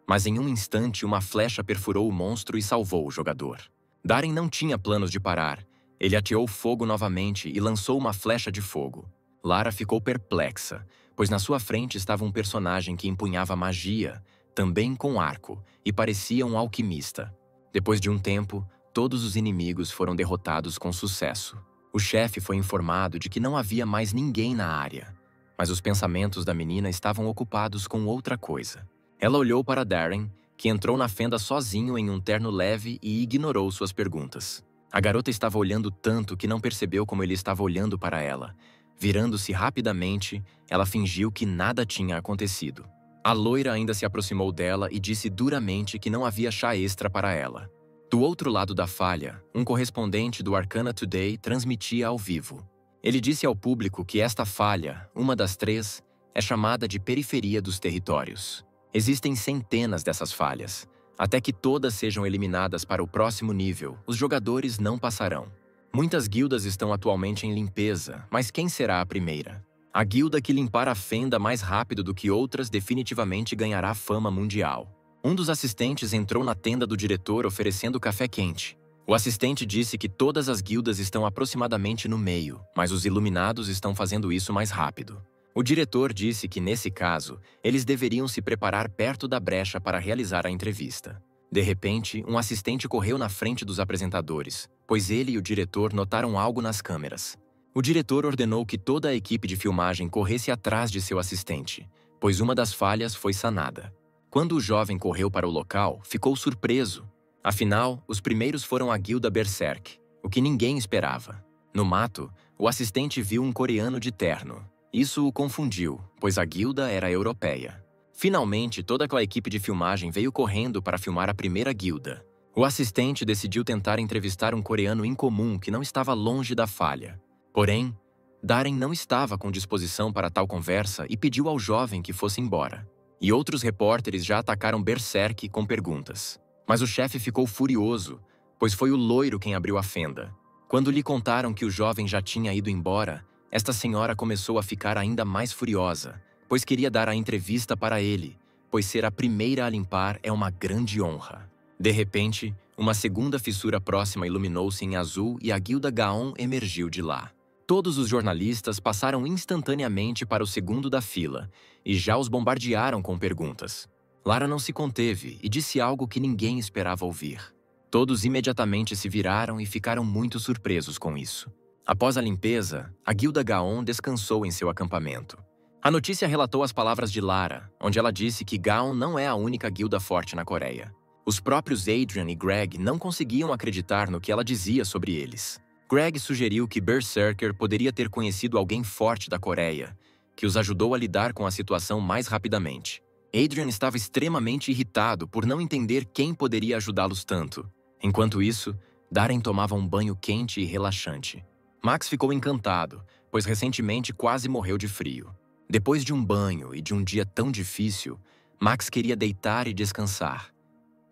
Mas em um instante, uma flecha perfurou o monstro e salvou o jogador. Darren não tinha planos de parar. Ele ateou fogo novamente e lançou uma flecha de fogo. Lara ficou perplexa, pois na sua frente estava um personagem que empunhava magia, também com arco, e parecia um alquimista. Depois de um tempo, todos os inimigos foram derrotados com sucesso. O chefe foi informado de que não havia mais ninguém na área, mas os pensamentos da menina estavam ocupados com outra coisa. Ela olhou para Darren, que entrou na fenda sozinho em um terno leve e ignorou suas perguntas. A garota estava olhando tanto que não percebeu como ele estava olhando para ela. Virando-se rapidamente, ela fingiu que nada tinha acontecido. A loira ainda se aproximou dela e disse duramente que não havia chá extra para ela. Do outro lado da falha, um correspondente do Arcana Today transmitia ao vivo. Ele disse ao público que esta falha, uma das 3, é chamada de periferia dos territórios. Existem centenas dessas falhas. Até que todas sejam eliminadas para o próximo nível, os jogadores não passarão. Muitas guildas estão atualmente em limpeza, mas quem será a primeira? A guilda que limpar a fenda mais rápido do que outras definitivamente ganhará fama mundial. Um dos assistentes entrou na tenda do diretor oferecendo café quente. O assistente disse que todas as guildas estão aproximadamente no meio, mas os iluminados estão fazendo isso mais rápido. O diretor disse que, nesse caso, eles deveriam se preparar perto da brecha para realizar a entrevista. De repente, um assistente correu na frente dos apresentadores, pois ele e o diretor notaram algo nas câmeras. O diretor ordenou que toda a equipe de filmagem corresse atrás de seu assistente, pois uma das falhas foi sanada. Quando o jovem correu para o local, ficou surpreso. Afinal, os primeiros foram a guilda Berserk, o que ninguém esperava. No mato, o assistente viu um coreano de terno. Isso o confundiu, pois a guilda era europeia. Finalmente, toda aquela equipe de filmagem veio correndo para filmar a primeira guilda. O assistente decidiu tentar entrevistar um coreano incomum que não estava longe da falha. Porém, Darren não estava com disposição para tal conversa e pediu ao jovem que fosse embora. E outros repórteres já atacaram Berserk com perguntas. Mas o chefe ficou furioso, pois foi o loiro quem abriu a fenda. Quando lhe contaram que o jovem já tinha ido embora, esta senhora começou a ficar ainda mais furiosa, pois queria dar a entrevista para ele, pois ser a primeira a limpar é uma grande honra. De repente, uma segunda fissura próxima iluminou-se em azul e a guilda Gaon emergiu de lá. Todos os jornalistas passaram instantaneamente para o segundo da fila e já os bombardearam com perguntas. Lara não se conteve e disse algo que ninguém esperava ouvir. Todos imediatamente se viraram e ficaram muito surpresos com isso. Após a limpeza, a guilda Gaon descansou em seu acampamento. A notícia relatou as palavras de Lara, onde ela disse que Gaon não é a única guilda forte na Coreia. Os próprios Adrian e Greg não conseguiam acreditar no que ela dizia sobre eles. Greg sugeriu que Berserker poderia ter conhecido alguém forte da Coreia, que os ajudou a lidar com a situação mais rapidamente. Adrian estava extremamente irritado por não entender quem poderia ajudá-los tanto. Enquanto isso, Darren tomava um banho quente e relaxante. Max ficou encantado, pois recentemente quase morreu de frio. Depois de um banho e de um dia tão difícil, Max queria deitar e descansar.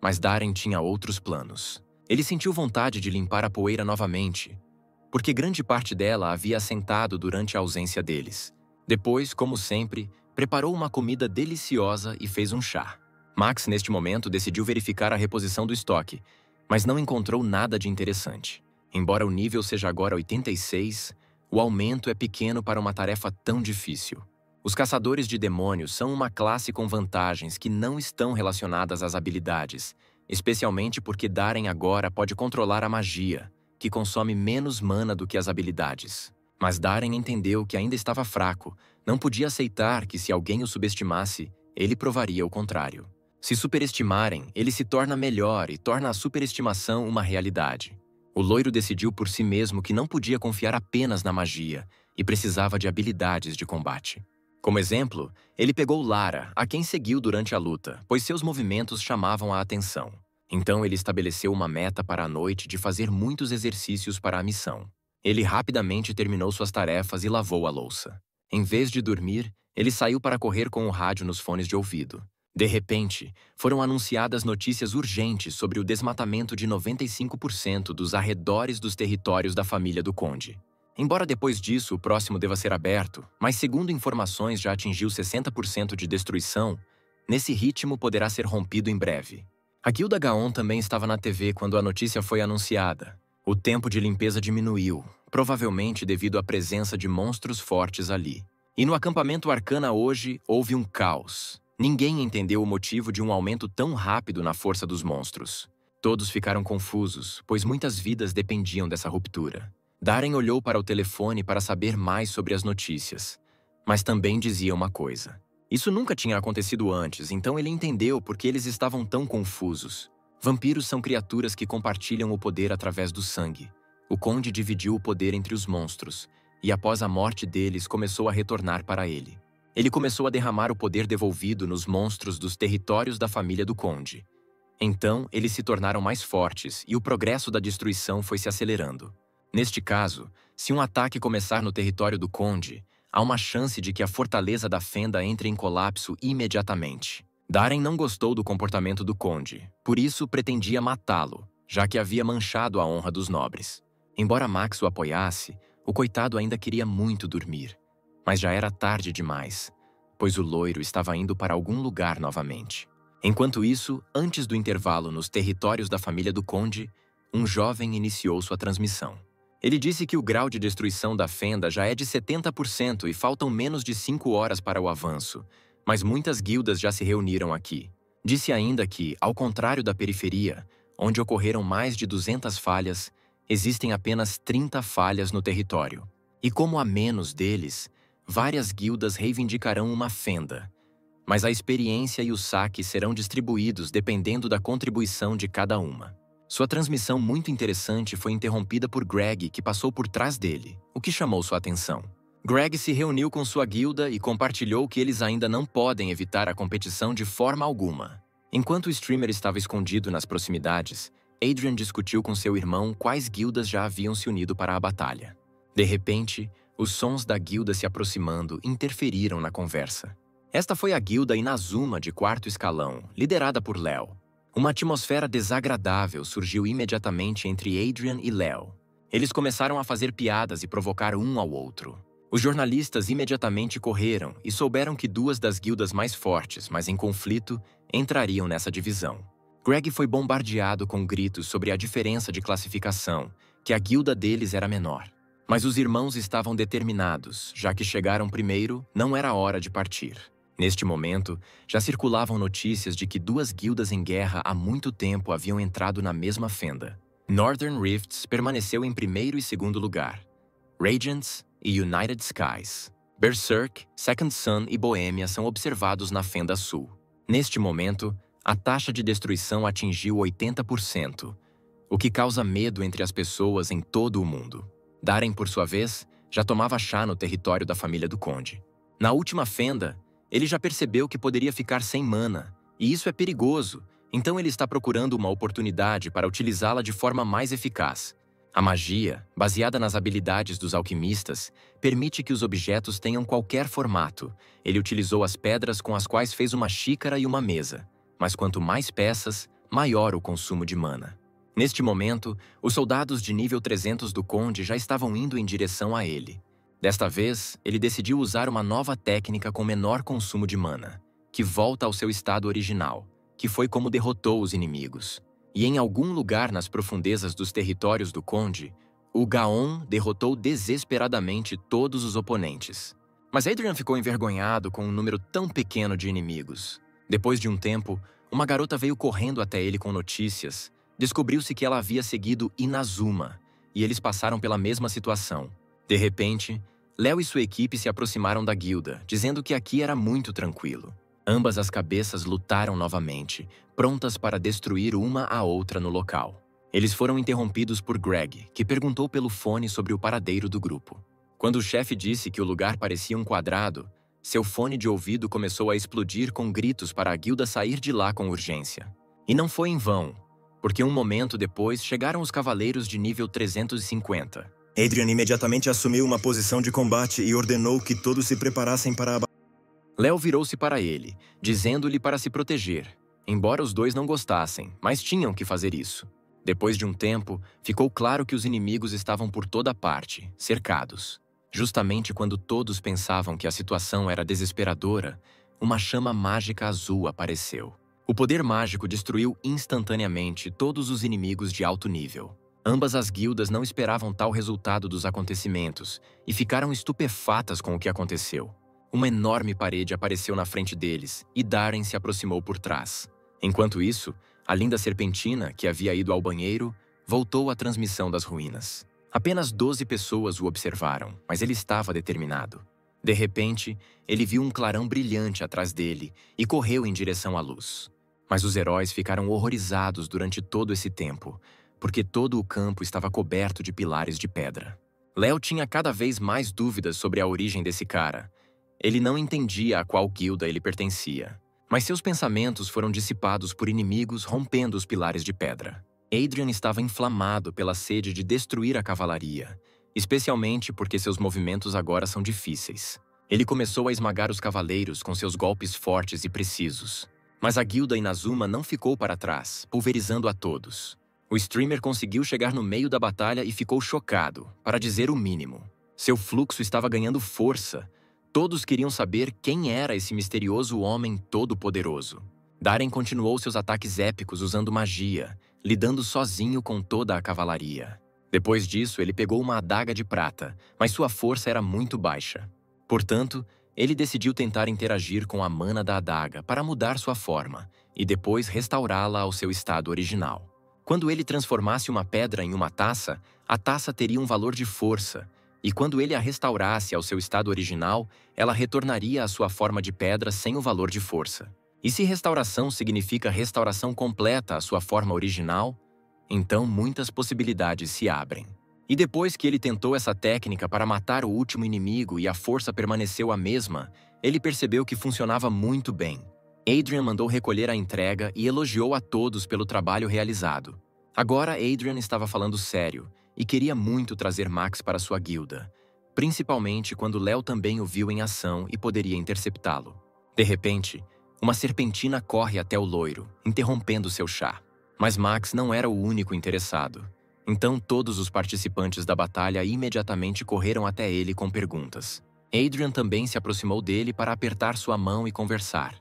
Mas Darren tinha outros planos. Ele sentiu vontade de limpar a poeira novamente, porque grande parte dela havia assentado durante a ausência deles. Depois, como sempre, preparou uma comida deliciosa e fez um chá. Max, neste momento, decidiu verificar a reposição do estoque, mas não encontrou nada de interessante. Embora o nível seja agora 86, o aumento é pequeno para uma tarefa tão difícil. Os caçadores de demônios são uma classe com vantagens que não estão relacionadas às habilidades, especialmente porque Darren agora pode controlar a magia, que consome menos mana do que as habilidades. Mas Darren entendeu que ainda estava fraco, não podia aceitar que se alguém o subestimasse, ele provaria o contrário. Se superestimarem, ele se torna melhor e torna a superestimação uma realidade. O loiro decidiu por si mesmo que não podia confiar apenas na magia e precisava de habilidades de combate. Como exemplo, ele pegou Lara, a quem seguiu durante a luta, pois seus movimentos chamavam a atenção. Então ele estabeleceu uma meta para a noite de fazer muitos exercícios para a missão. Ele rapidamente terminou suas tarefas e lavou a louça. Em vez de dormir, ele saiu para correr com o rádio nos fones de ouvido. De repente, foram anunciadas notícias urgentes sobre o desmatamento de 95% dos arredores dos territórios da família do Conde. Embora depois disso o próximo deva ser aberto, mas segundo informações já atingiu 60% de destruição, nesse ritmo poderá ser rompido em breve. A Guilda Gaon também estava na TV quando a notícia foi anunciada. O tempo de limpeza diminuiu, provavelmente devido à presença de monstros fortes ali. E no acampamento Arcana hoje houve um caos. Ninguém entendeu o motivo de um aumento tão rápido na força dos monstros. Todos ficaram confusos, pois muitas vidas dependiam dessa ruptura. Darren olhou para o telefone para saber mais sobre as notícias, mas também dizia uma coisa. Isso nunca tinha acontecido antes, então ele entendeu por que eles estavam tão confusos. Vampiros são criaturas que compartilham o poder através do sangue. O Conde dividiu o poder entre os monstros, e após a morte deles começou a retornar para ele. Ele começou a derramar o poder devolvido nos monstros dos territórios da família do Conde. Então, eles se tornaram mais fortes e o progresso da destruição foi se acelerando. Neste caso, se um ataque começar no território do Conde, há uma chance de que a fortaleza da Fenda entre em colapso imediatamente. Darren não gostou do comportamento do conde, por isso pretendia matá-lo, já que havia manchado a honra dos nobres. Embora Max o apoiasse, o coitado ainda queria muito dormir. Mas já era tarde demais, pois o loiro estava indo para algum lugar novamente. Enquanto isso, antes do intervalo nos territórios da família do conde, um jovem iniciou sua transmissão. Ele disse que o grau de destruição da fenda já é de 70% e faltam menos de 5 horas para o avanço, mas muitas guildas já se reuniram aqui. Disse ainda que, ao contrário da periferia, onde ocorreram mais de 200 falhas, existem apenas 30 falhas no território. E como há menos deles, várias guildas reivindicarão uma fenda. Mas a experiência e o saque serão distribuídos dependendo da contribuição de cada uma. Sua transmissão muito interessante foi interrompida por Greg, que passou por trás dele, o que chamou sua atenção. Greg se reuniu com sua guilda e compartilhou que eles ainda não podem evitar a competição de forma alguma. Enquanto o streamer estava escondido nas proximidades, Adrian discutiu com seu irmão quais guildas já haviam se unido para a batalha. De repente, os sons da guilda se aproximando interferiram na conversa. Esta foi a guilda Inazuma de 4º escalão, liderada por Léo. Uma atmosfera desagradável surgiu imediatamente entre Adrian e Léo. Eles começaram a fazer piadas e provocar um ao outro. Os jornalistas imediatamente correram e souberam que 2 das guildas mais fortes, mas em conflito, entrariam nessa divisão. Greg foi bombardeado com gritos sobre a diferença de classificação, que a guilda deles era menor. Mas os irmãos estavam determinados, já que chegaram primeiro, não era hora de partir. Neste momento, já circulavam notícias de que 2 guildas em guerra há muito tempo haviam entrado na mesma fenda. Northern Rifts permaneceu em 1º e 2º lugar. Radiance e United Skies. Berserk, Second Sun e Boêmia são observados na Fenda Sul. Neste momento, a taxa de destruição atingiu 80%, o que causa medo entre as pessoas em todo o mundo. Darren, por sua vez, já tomava chá no território da família do conde. Na última fenda, ele já percebeu que poderia ficar sem mana, e isso é perigoso, então ele está procurando uma oportunidade para utilizá-la de forma mais eficaz. A magia, baseada nas habilidades dos alquimistas, permite que os objetos tenham qualquer formato. Ele utilizou as pedras com as quais fez uma xícara e uma mesa, mas quanto mais peças, maior o consumo de mana. Neste momento, os soldados de nível 300 do conde já estavam indo em direção a ele. Desta vez, ele decidiu usar uma nova técnica com menor consumo de mana, que volta ao seu estado original, que foi como derrotou os inimigos. E em algum lugar nas profundezas dos territórios do conde, o Gaon derrotou desesperadamente todos os oponentes. Mas Adrian ficou envergonhado com um número tão pequeno de inimigos. Depois de um tempo, uma garota veio correndo até ele com notícias. Descobriu-se que ela havia seguido Inazuma, e eles passaram pela mesma situação. De repente, Léo e sua equipe se aproximaram da guilda, dizendo que aqui era muito tranquilo. Ambas as cabeças lutaram novamente, prontas para destruir uma a outra no local. Eles foram interrompidos por Greg, que perguntou pelo fone sobre o paradeiro do grupo. Quando o chefe disse que o lugar parecia um quadrado, seu fone de ouvido começou a explodir com gritos para a guilda sair de lá com urgência. E não foi em vão, porque um momento depois chegaram os cavaleiros de nível 350. Adrian imediatamente assumiu uma posição de combate e ordenou que todos se preparassem para a batalha. Léo virou-se para ele, dizendo-lhe para se proteger, embora os dois não gostassem, mas tinham que fazer isso. Depois de um tempo, ficou claro que os inimigos estavam por toda parte, cercados. Justamente quando todos pensavam que a situação era desesperadora, uma chama mágica azul apareceu. O poder mágico destruiu instantaneamente todos os inimigos de alto nível. Ambas as guildas não esperavam tal resultado dos acontecimentos e ficaram estupefatas com o que aconteceu. Uma enorme parede apareceu na frente deles e Darren se aproximou por trás. Enquanto isso, a linda serpentina, que havia ido ao banheiro, voltou à transmissão das ruínas. Apenas 12 pessoas o observaram, mas ele estava determinado. De repente, ele viu um clarão brilhante atrás dele e correu em direção à luz. Mas os heróis ficaram horrorizados durante todo esse tempo, porque todo o campo estava coberto de pilares de pedra. Léo tinha cada vez mais dúvidas sobre a origem desse cara. Ele não entendia a qual guilda ele pertencia, mas seus pensamentos foram dissipados por inimigos rompendo os pilares de pedra. Adrian estava inflamado pela sede de destruir a cavalaria, especialmente porque seus movimentos agora são difíceis. Ele começou a esmagar os cavaleiros com seus golpes fortes e precisos. Mas a guilda Inazuma não ficou para trás, pulverizando a todos. O streamer conseguiu chegar no meio da batalha e ficou chocado, para dizer o mínimo. Seu fluxo estava ganhando força. Todos queriam saber quem era esse misterioso homem todo-poderoso. Darren continuou seus ataques épicos usando magia, lidando sozinho com toda a cavalaria. Depois disso, ele pegou uma adaga de prata, mas sua força era muito baixa. Portanto, ele decidiu tentar interagir com a mana da adaga para mudar sua forma e depois restaurá-la ao seu estado original. Quando ele transformasse uma pedra em uma taça, a taça teria um valor de força, e quando ele a restaurasse ao seu estado original, ela retornaria à sua forma de pedra sem o valor de força. E se restauração significa restauração completa à sua forma original, então muitas possibilidades se abrem. E depois que ele tentou essa técnica para matar o último inimigo e a força permaneceu a mesma, ele percebeu que funcionava muito bem. Adrian mandou recolher a entrega e elogiou a todos pelo trabalho realizado. Agora Adrian estava falando sério e queria muito trazer Max para sua guilda, principalmente quando Léo também o viu em ação e poderia interceptá-lo. De repente, uma serpentina corre até o loiro, interrompendo seu chá. Mas Max não era o único interessado. Então todos os participantes da batalha imediatamente correram até ele com perguntas. Adrian também se aproximou dele para apertar sua mão e conversar.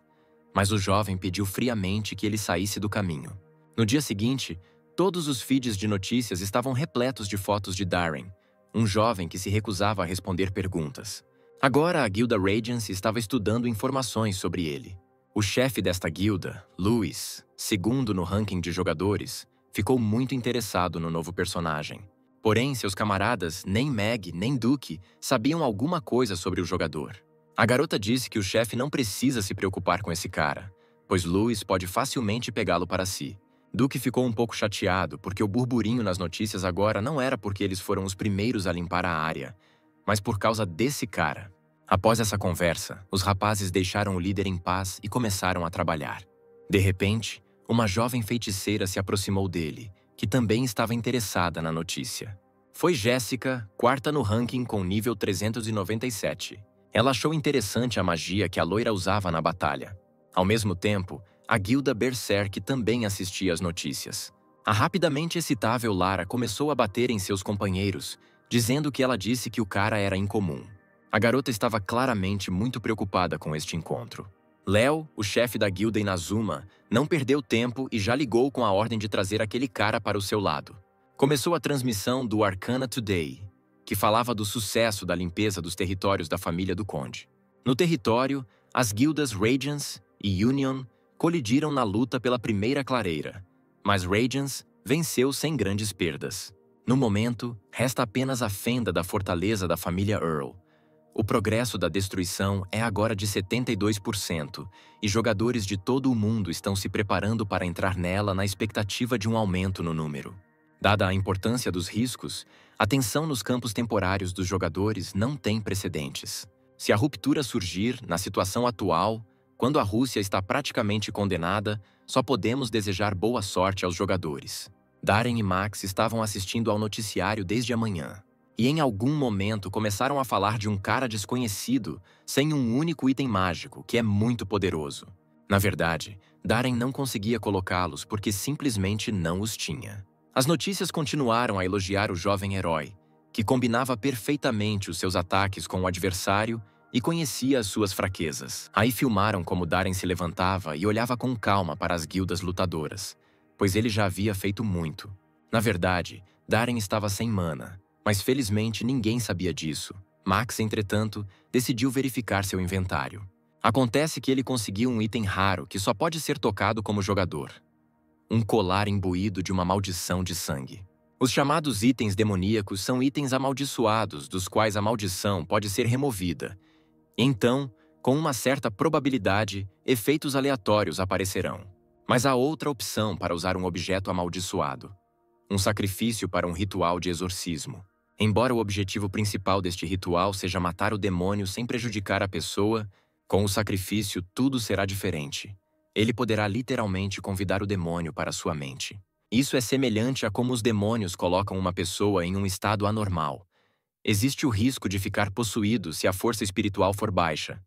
Mas o jovem pediu friamente que ele saísse do caminho. No dia seguinte, todos os feeds de notícias estavam repletos de fotos de Darren, um jovem que se recusava a responder perguntas. Agora a guilda Radiance estava estudando informações sobre ele. O chefe desta guilda, Lewis, segundo no ranking de jogadores, ficou muito interessado no novo personagem. Porém, seus camaradas, nem Meg nem Duke, sabiam alguma coisa sobre o jogador. A garota disse que o chefe não precisa se preocupar com esse cara, pois Lewis pode facilmente pegá-lo para si. Duke ficou um pouco chateado porque o burburinho nas notícias agora não era porque eles foram os primeiros a limpar a área, mas por causa desse cara. Após essa conversa, os rapazes deixaram o líder em paz e começaram a trabalhar. De repente, uma jovem feiticeira se aproximou dele, que também estava interessada na notícia. Foi Jéssica, quarta no ranking com nível 397. Ela achou interessante a magia que a loira usava na batalha. Ao mesmo tempo, a guilda Berserk também assistia às notícias. A rapidamente excitável Lara começou a bater em seus companheiros, dizendo que ela disse que o cara era incomum. A garota estava claramente muito preocupada com este encontro. Léo, o chefe da guilda Inazuma, não perdeu tempo e já ligou com a ordem de trazer aquele cara para o seu lado. Começou a transmissão do Arcana Today, que falava do sucesso da limpeza dos territórios da família do Conde. No território, as guildas Radiance e Union colidiram na luta pela primeira clareira, mas Radiance venceu sem grandes perdas. No momento, resta apenas a fenda da fortaleza da família Earl. O progresso da destruição é agora de 72% e jogadores de todo o mundo estão se preparando para entrar nela na expectativa de um aumento no número. Dada a importância dos riscos, a tensão nos campos temporários dos jogadores não tem precedentes. Se a ruptura surgir na situação atual, quando a Rússia está praticamente condenada, só podemos desejar boa sorte aos jogadores. Darren e Max estavam assistindo ao noticiário desde a manhã. E em algum momento começaram a falar de um cara desconhecido, sem um único item mágico, que é muito poderoso. Na verdade, Darren não conseguia colocá-los porque simplesmente não os tinha. As notícias continuaram a elogiar o jovem herói, que combinava perfeitamente os seus ataques com o adversário e conhecia as suas fraquezas. Aí filmaram como Darren se levantava e olhava com calma para as guildas lutadoras, pois ele já havia feito muito. Na verdade, Darren estava sem mana, mas felizmente ninguém sabia disso. Max, entretanto, decidiu verificar seu inventário. Acontece que ele conseguiu um item raro que só pode ser tocado como jogador. Um colar imbuído de uma maldição de sangue. Os chamados itens demoníacos são itens amaldiçoados, dos quais a maldição pode ser removida. Então, com uma certa probabilidade, efeitos aleatórios aparecerão. Mas há outra opção para usar um objeto amaldiçoado. Um sacrifício para um ritual de exorcismo. Embora o objetivo principal deste ritual seja matar o demônio sem prejudicar a pessoa, com o sacrifício tudo será diferente. Ele poderá literalmente convidar o demônio para sua mente. Isso é semelhante a como os demônios colocam uma pessoa em um estado anormal. Existe o risco de ficar possuído se a força espiritual for baixa,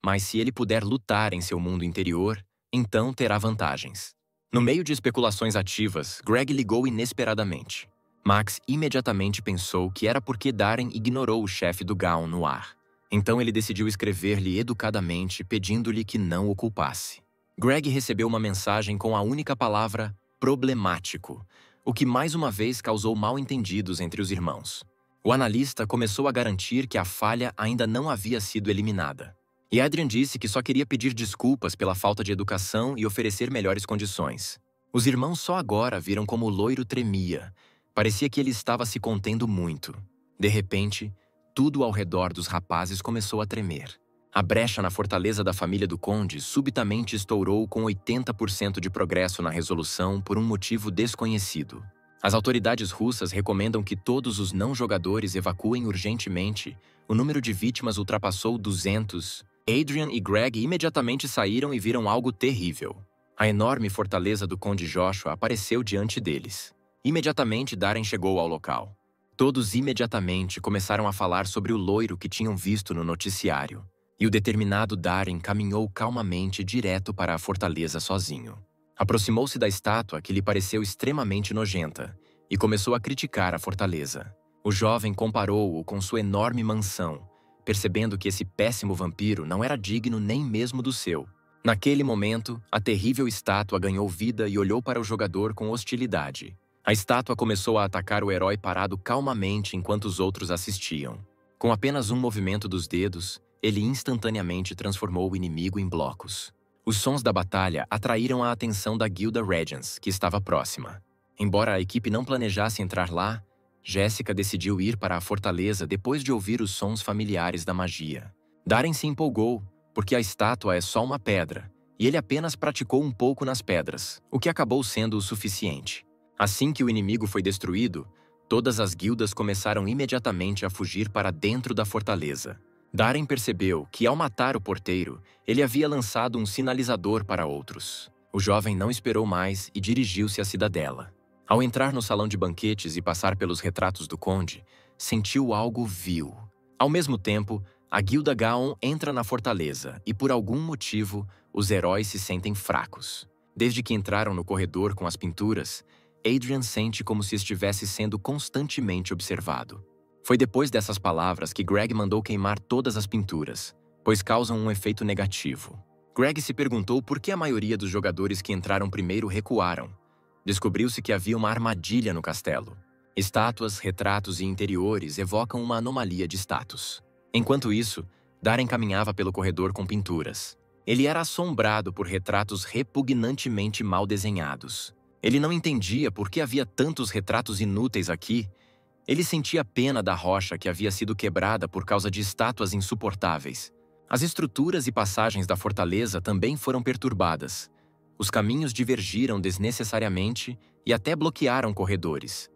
mas se ele puder lutar em seu mundo interior, então terá vantagens. No meio de especulações ativas, Greg ligou inesperadamente. Max imediatamente pensou que era porque Darren ignorou o chefe do Gaon no ar. Então ele decidiu escrever-lhe educadamente, pedindo-lhe que não o culpasse. Greg recebeu uma mensagem com a única palavra problemático, o que mais uma vez causou mal-entendidos entre os irmãos. O analista começou a garantir que a falha ainda não havia sido eliminada. E Adrian disse que só queria pedir desculpas pela falta de educação e oferecer melhores condições. Os irmãos só agora viram como o loiro tremia. Parecia que ele estava se contendo muito. De repente, tudo ao redor dos rapazes começou a tremer. A brecha na fortaleza da família do conde subitamente estourou com 80% de progresso na resolução por um motivo desconhecido. As autoridades russas recomendam que todos os não-jogadores evacuem urgentemente. O número de vítimas ultrapassou 200. Adrian e Greg imediatamente saíram e viram algo terrível. A enorme fortaleza do conde Joshua apareceu diante deles. Imediatamente Darren chegou ao local. Todos imediatamente começaram a falar sobre o loiro que tinham visto no noticiário. E o determinado Darren caminhou calmamente direto para a fortaleza sozinho. Aproximou-se da estátua que lhe pareceu extremamente nojenta e começou a criticar a fortaleza. O jovem comparou-o com sua enorme mansão, percebendo que esse péssimo vampiro não era digno nem mesmo do seu. Naquele momento, a terrível estátua ganhou vida e olhou para o jogador com hostilidade. A estátua começou a atacar o herói parado calmamente enquanto os outros assistiam. Com apenas um movimento dos dedos, ele instantaneamente transformou o inimigo em blocos. Os sons da batalha atraíram a atenção da Guilda Regents, que estava próxima. Embora a equipe não planejasse entrar lá, Jessica decidiu ir para a fortaleza depois de ouvir os sons familiares da magia. Darren se empolgou, porque a estátua é só uma pedra, e ele apenas praticou um pouco nas pedras, o que acabou sendo o suficiente. Assim que o inimigo foi destruído, todas as guildas começaram imediatamente a fugir para dentro da fortaleza. Darren percebeu que, ao matar o porteiro, ele havia lançado um sinalizador para outros. O jovem não esperou mais e dirigiu-se à cidadela. Ao entrar no salão de banquetes e passar pelos retratos do conde, sentiu algo vil. Ao mesmo tempo, a Guilda Gaon entra na fortaleza e, por algum motivo, os heróis se sentem fracos. Desde que entraram no corredor com as pinturas, Adrian sente como se estivesse sendo constantemente observado. Foi depois dessas palavras que Greg mandou queimar todas as pinturas, pois causam um efeito negativo. Greg se perguntou por que a maioria dos jogadores que entraram primeiro recuaram. Descobriu-se que havia uma armadilha no castelo. Estátuas, retratos e interiores evocam uma anomalia de status. Enquanto isso, Darren caminhava pelo corredor com pinturas. Ele era assombrado por retratos repugnantemente mal desenhados. Ele não entendia por que havia tantos retratos inúteis aqui. Ele sentia pena da rocha que havia sido quebrada por causa de estátuas insuportáveis. As estruturas e passagens da fortaleza também foram perturbadas. Os caminhos divergiram desnecessariamente e até bloquearam corredores.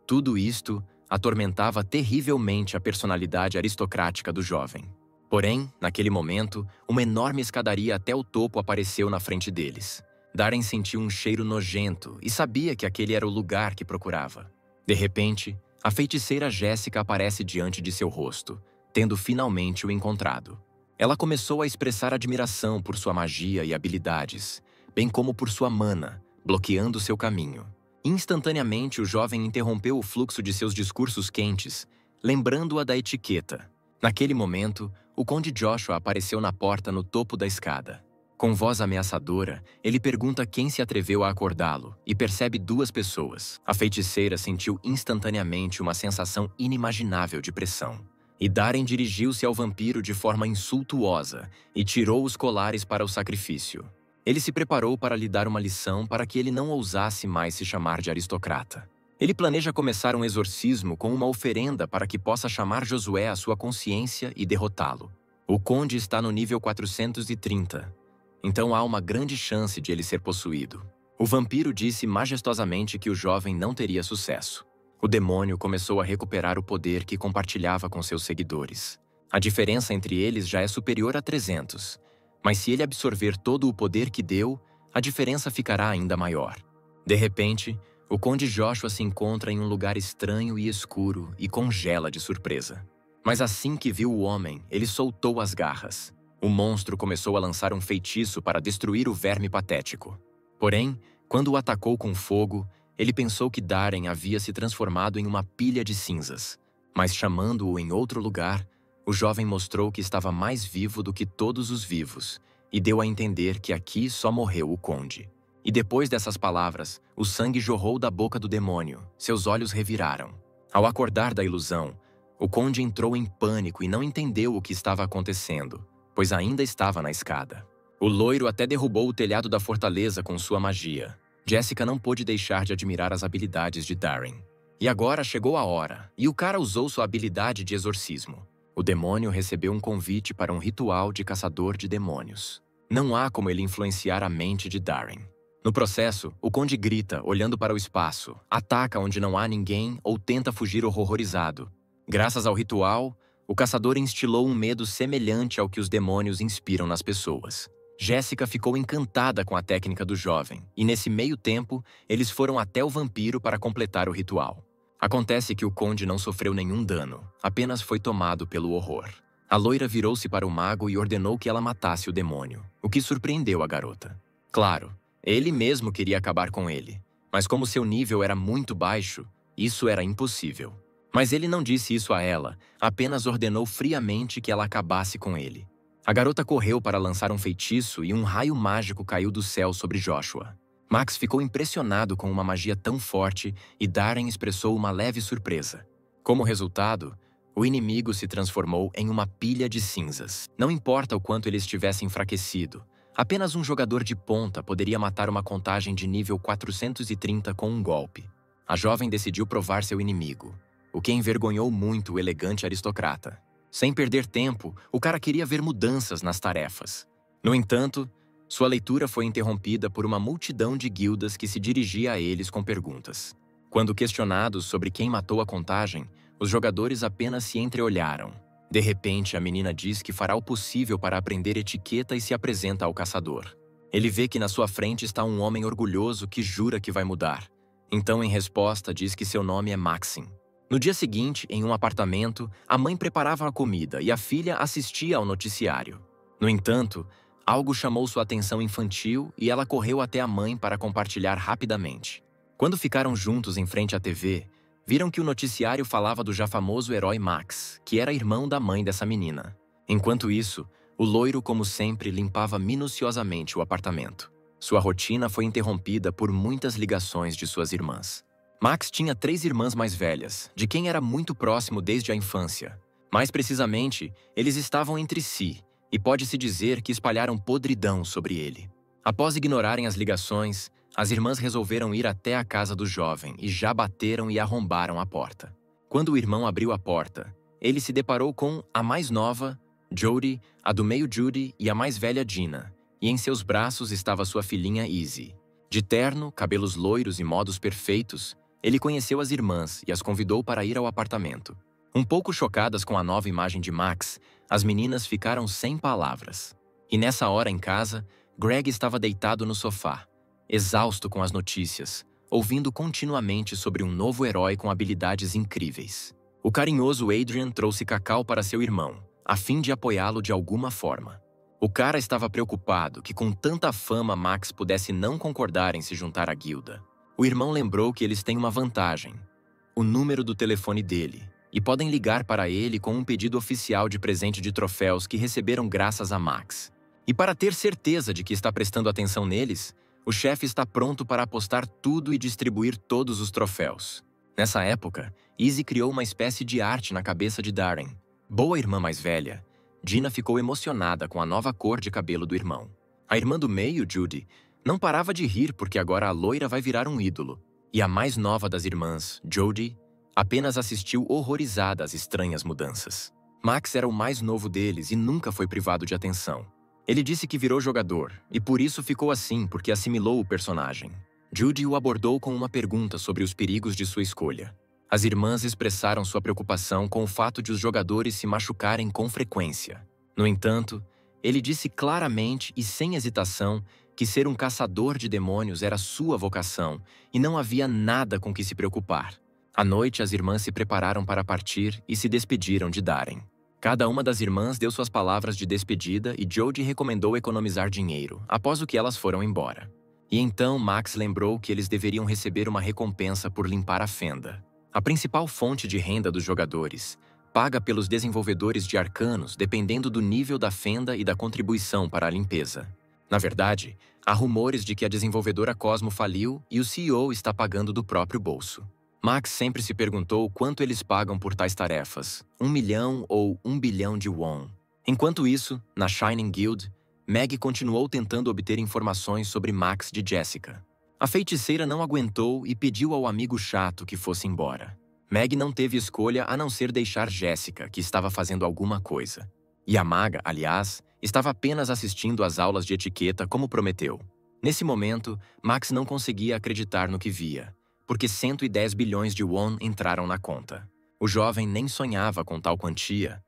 Tudo isto atormentava terrivelmente a personalidade aristocrática do jovem. Porém, naquele momento, uma enorme escadaria até o topo apareceu na frente deles. Darren sentiu um cheiro nojento e sabia que aquele era o lugar que procurava. De repente, a feiticeira Jéssica aparece diante de seu rosto, tendo finalmente o encontrado. Ela começou a expressar admiração por sua magia e habilidades, bem como por sua mana, bloqueando seu caminho. Instantaneamente, o jovem interrompeu o fluxo de seus discursos quentes, lembrando-a da etiqueta. Naquele momento, o conde Joshua apareceu na porta no topo da escada. Com voz ameaçadora, ele pergunta quem se atreveu a acordá-lo e percebe duas pessoas. A feiticeira sentiu instantaneamente uma sensação inimaginável de pressão. E Darren dirigiu-se ao vampiro de forma insultuosa e tirou os colares para o sacrifício. Ele se preparou para lhe dar uma lição para que ele não ousasse mais se chamar de aristocrata. Ele planeja começar um exorcismo com uma oferenda para que possa chamar Josué à sua consciência e derrotá-lo. O conde está no nível 430. Então há uma grande chance de ele ser possuído. O vampiro disse majestosamente que o jovem não teria sucesso. O demônio começou a recuperar o poder que compartilhava com seus seguidores. A diferença entre eles já é superior a 300, mas se ele absorver todo o poder que deu, a diferença ficará ainda maior. De repente, o conde Joshua se encontra em um lugar estranho e escuro e congela de surpresa. Mas assim que viu o homem, ele soltou as garras. O monstro começou a lançar um feitiço para destruir o verme patético. Porém, quando o atacou com fogo, ele pensou que Darren havia se transformado em uma pilha de cinzas. Mas chamando-o em outro lugar, o jovem mostrou que estava mais vivo do que todos os vivos e deu a entender que aqui só morreu o conde. E depois dessas palavras, o sangue jorrou da boca do demônio, seus olhos reviraram. Ao acordar da ilusão, o conde entrou em pânico e não entendeu o que estava acontecendo, pois ainda estava na escada. O loiro até derrubou o telhado da fortaleza com sua magia. Jessica não pôde deixar de admirar as habilidades de Darren. E agora chegou a hora, e o cara usou sua habilidade de exorcismo. O demônio recebeu um convite para um ritual de caçador de demônios. Não há como ele influenciar a mente de Darren. No processo, o conde grita, olhando para o espaço, ataca onde não há ninguém ou tenta fugir horrorizado. Graças ao ritual, o caçador instilou um medo semelhante ao que os demônios inspiram nas pessoas. Jessica ficou encantada com a técnica do jovem, e nesse meio tempo, eles foram até o vampiro para completar o ritual. Acontece que o conde não sofreu nenhum dano, apenas foi tomado pelo horror. A loira virou-se para o mago e ordenou que ela matasse o demônio, o que surpreendeu a garota. Claro, ele mesmo queria acabar com ele, mas como seu nível era muito baixo, isso era impossível. Mas ele não disse isso a ela, apenas ordenou friamente que ela acabasse com ele. A garota correu para lançar um feitiço e um raio mágico caiu do céu sobre Joshua. Max ficou impressionado com uma magia tão forte e Darren expressou uma leve surpresa. Como resultado, o inimigo se transformou em uma pilha de cinzas. Não importa o quanto ele estivesse enfraquecido, apenas um jogador de ponta poderia matar uma contagem de nível 430 com um golpe. A jovem decidiu provar seu inimigo, o que envergonhou muito o elegante aristocrata. Sem perder tempo, o cara queria ver mudanças nas tarefas. No entanto, sua leitura foi interrompida por uma multidão de guildas que se dirigia a eles com perguntas. Quando questionados sobre quem matou a contagem, os jogadores apenas se entreolharam. De repente, a menina diz que fará o possível para aprender etiqueta e se apresenta ao caçador. Ele vê que na sua frente está um homem orgulhoso que jura que vai mudar. Então, em resposta, diz que seu nome é Maxim. No dia seguinte, em um apartamento, a mãe preparava a comida e a filha assistia ao noticiário. No entanto, algo chamou sua atenção infantil e ela correu até a mãe para compartilhar rapidamente. Quando ficaram juntos em frente à TV, viram que o noticiário falava do já famoso herói Max, que era irmão da mãe dessa menina. Enquanto isso, o loiro, como sempre, limpava minuciosamente o apartamento. Sua rotina foi interrompida por muitas ligações de suas irmãs. Max tinha 3 irmãs mais velhas, de quem era muito próximo desde a infância. Mais precisamente, eles estavam entre si, e pode-se dizer que espalharam podridão sobre ele. Após ignorarem as ligações, as irmãs resolveram ir até a casa do jovem e já bateram e arrombaram a porta. Quando o irmão abriu a porta, ele se deparou com a mais nova, Jodie, a do meio Judy e a mais velha Gina, e em seus braços estava sua filhinha Izzy. De terno, cabelos loiros e modos perfeitos, ele conheceu as irmãs e as convidou para ir ao apartamento. Um pouco chocadas com a nova imagem de Max, as meninas ficaram sem palavras. E nessa hora em casa, Greg estava deitado no sofá, exausto com as notícias, ouvindo continuamente sobre um novo herói com habilidades incríveis. O carinhoso Adrian trouxe cacau para seu irmão, a fim de apoiá-lo de alguma forma. O cara estava preocupado que com tanta fama Max pudesse não concordar em se juntar à guilda. O irmão lembrou que eles têm uma vantagem: o número do telefone dele, e podem ligar para ele com um pedido oficial de presente de troféus que receberam graças a Max. E para ter certeza de que está prestando atenção neles, o chefe está pronto para apostar tudo e distribuir todos os troféus. Nessa época, Izzy criou uma espécie de arte na cabeça de Darren. Boa irmã mais velha, Gina ficou emocionada com a nova cor de cabelo do irmão. A irmã do meio, Judy, não parava de rir porque agora a loira vai virar um ídolo. E a mais nova das irmãs, Jodie, apenas assistiu horrorizada às estranhas mudanças. Max era o mais novo deles e nunca foi privado de atenção. Ele disse que virou jogador, e por isso ficou assim porque assimilou o personagem. Judy o abordou com uma pergunta sobre os perigos de sua escolha. As irmãs expressaram sua preocupação com o fato de os jogadores se machucarem com frequência. No entanto, ele disse claramente e sem hesitação que ser um caçador de demônios era sua vocação e não havia nada com que se preocupar. À noite, as irmãs se prepararam para partir e se despediram de Darren. Cada uma das irmãs deu suas palavras de despedida e Jodie recomendou economizar dinheiro, após o que elas foram embora. E então Max lembrou que eles deveriam receber uma recompensa por limpar a fenda. A principal fonte de renda dos jogadores, paga pelos desenvolvedores de arcanos dependendo do nível da fenda e da contribuição para a limpeza. Na verdade, há rumores de que a desenvolvedora Cosmo faliu e o CEO está pagando do próprio bolso. Max sempre se perguntou quanto eles pagam por tais tarefas, 1 milhão ou 1 bilhão de won. Enquanto isso, na Shining Guild, Meg continuou tentando obter informações sobre Max de Jessica. A feiticeira não aguentou e pediu ao amigo chato que fosse embora. Meg não teve escolha a não ser deixar Jessica, que estava fazendo alguma coisa. E a maga, aliás, estava apenas assistindo às aulas de etiqueta como prometeu. Nesse momento, Max não conseguia acreditar no que via, porque 110 bilhões de won entraram na conta. O jovem nem sonhava com tal quantia,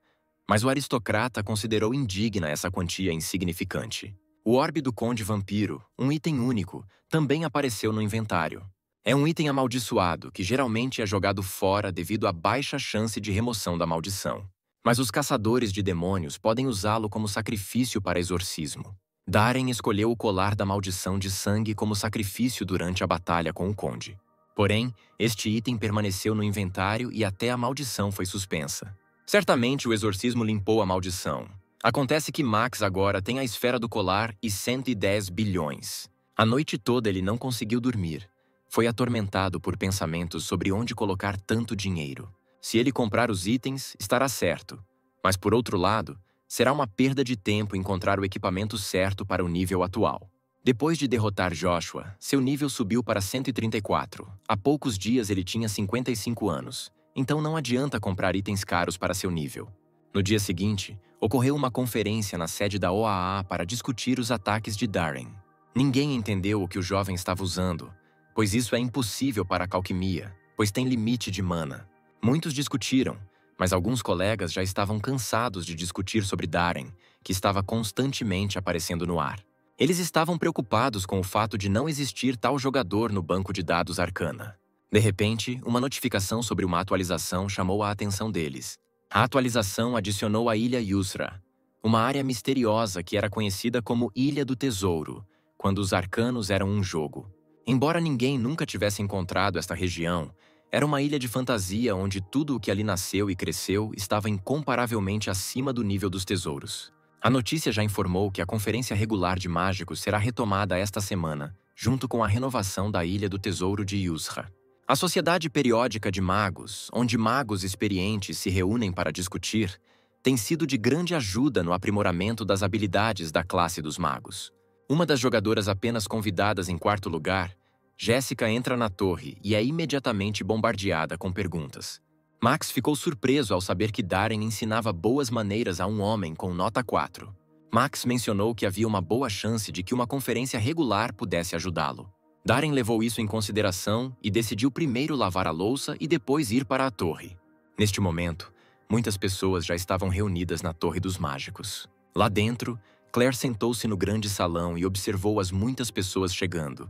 mas o aristocrata considerou indigna essa quantia insignificante. O orbe do Conde Vampiro, um item único, também apareceu no inventário. É um item amaldiçoado que geralmente é jogado fora devido à baixa chance de remoção da maldição. Mas os caçadores de demônios podem usá-lo como sacrifício para exorcismo. Darren escolheu o colar da maldição de sangue como sacrifício durante a batalha com o Conde. Porém, este item permaneceu no inventário e até a maldição foi suspensa. Certamente o exorcismo limpou a maldição. Acontece que Max agora tem a esfera do colar e 110 bilhões. A noite toda ele não conseguiu dormir. Foi atormentado por pensamentos sobre onde colocar tanto dinheiro. Se ele comprar os itens, estará certo. Mas por outro lado, será uma perda de tempo encontrar o equipamento certo para o nível atual. Depois de derrotar Joshua, seu nível subiu para 134. Há poucos dias ele tinha 55 anos, então não adianta comprar itens caros para seu nível. No dia seguinte, ocorreu uma conferência na sede da OAA para discutir os ataques de Darren. Ninguém entendeu o que o jovem estava usando, pois isso é impossível para a alquimia, pois tem limite de mana. Muitos discutiram, mas alguns colegas já estavam cansados de discutir sobre Darren, que estava constantemente aparecendo no ar. Eles estavam preocupados com o fato de não existir tal jogador no banco de dados Arcana. De repente, uma notificação sobre uma atualização chamou a atenção deles. A atualização adicionou a Ilha Yusra, uma área misteriosa que era conhecida como Ilha do Tesouro, quando os arcanos eram um jogo. Embora ninguém nunca tivesse encontrado esta região, era uma ilha de fantasia onde tudo o que ali nasceu e cresceu estava incomparavelmente acima do nível dos tesouros. A notícia já informou que a Conferência Regular de Mágicos será retomada esta semana, junto com a renovação da Ilha do Tesouro de Yusra. A Sociedade Periódica de Magos, onde magos experientes se reúnem para discutir, tem sido de grande ajuda no aprimoramento das habilidades da classe dos magos. Uma das jogadoras apenas convidadas em quarto lugar, Jessica entra na torre e é imediatamente bombardeada com perguntas. Max ficou surpreso ao saber que Darren ensinava boas maneiras a um homem com nota 4. Max mencionou que havia uma boa chance de que uma conferência regular pudesse ajudá-lo. Darren levou isso em consideração e decidiu primeiro lavar a louça e depois ir para a torre. Neste momento, muitas pessoas já estavam reunidas na Torre dos Mágicos. Lá dentro, Claire sentou-se no grande salão e observou as muitas pessoas chegando.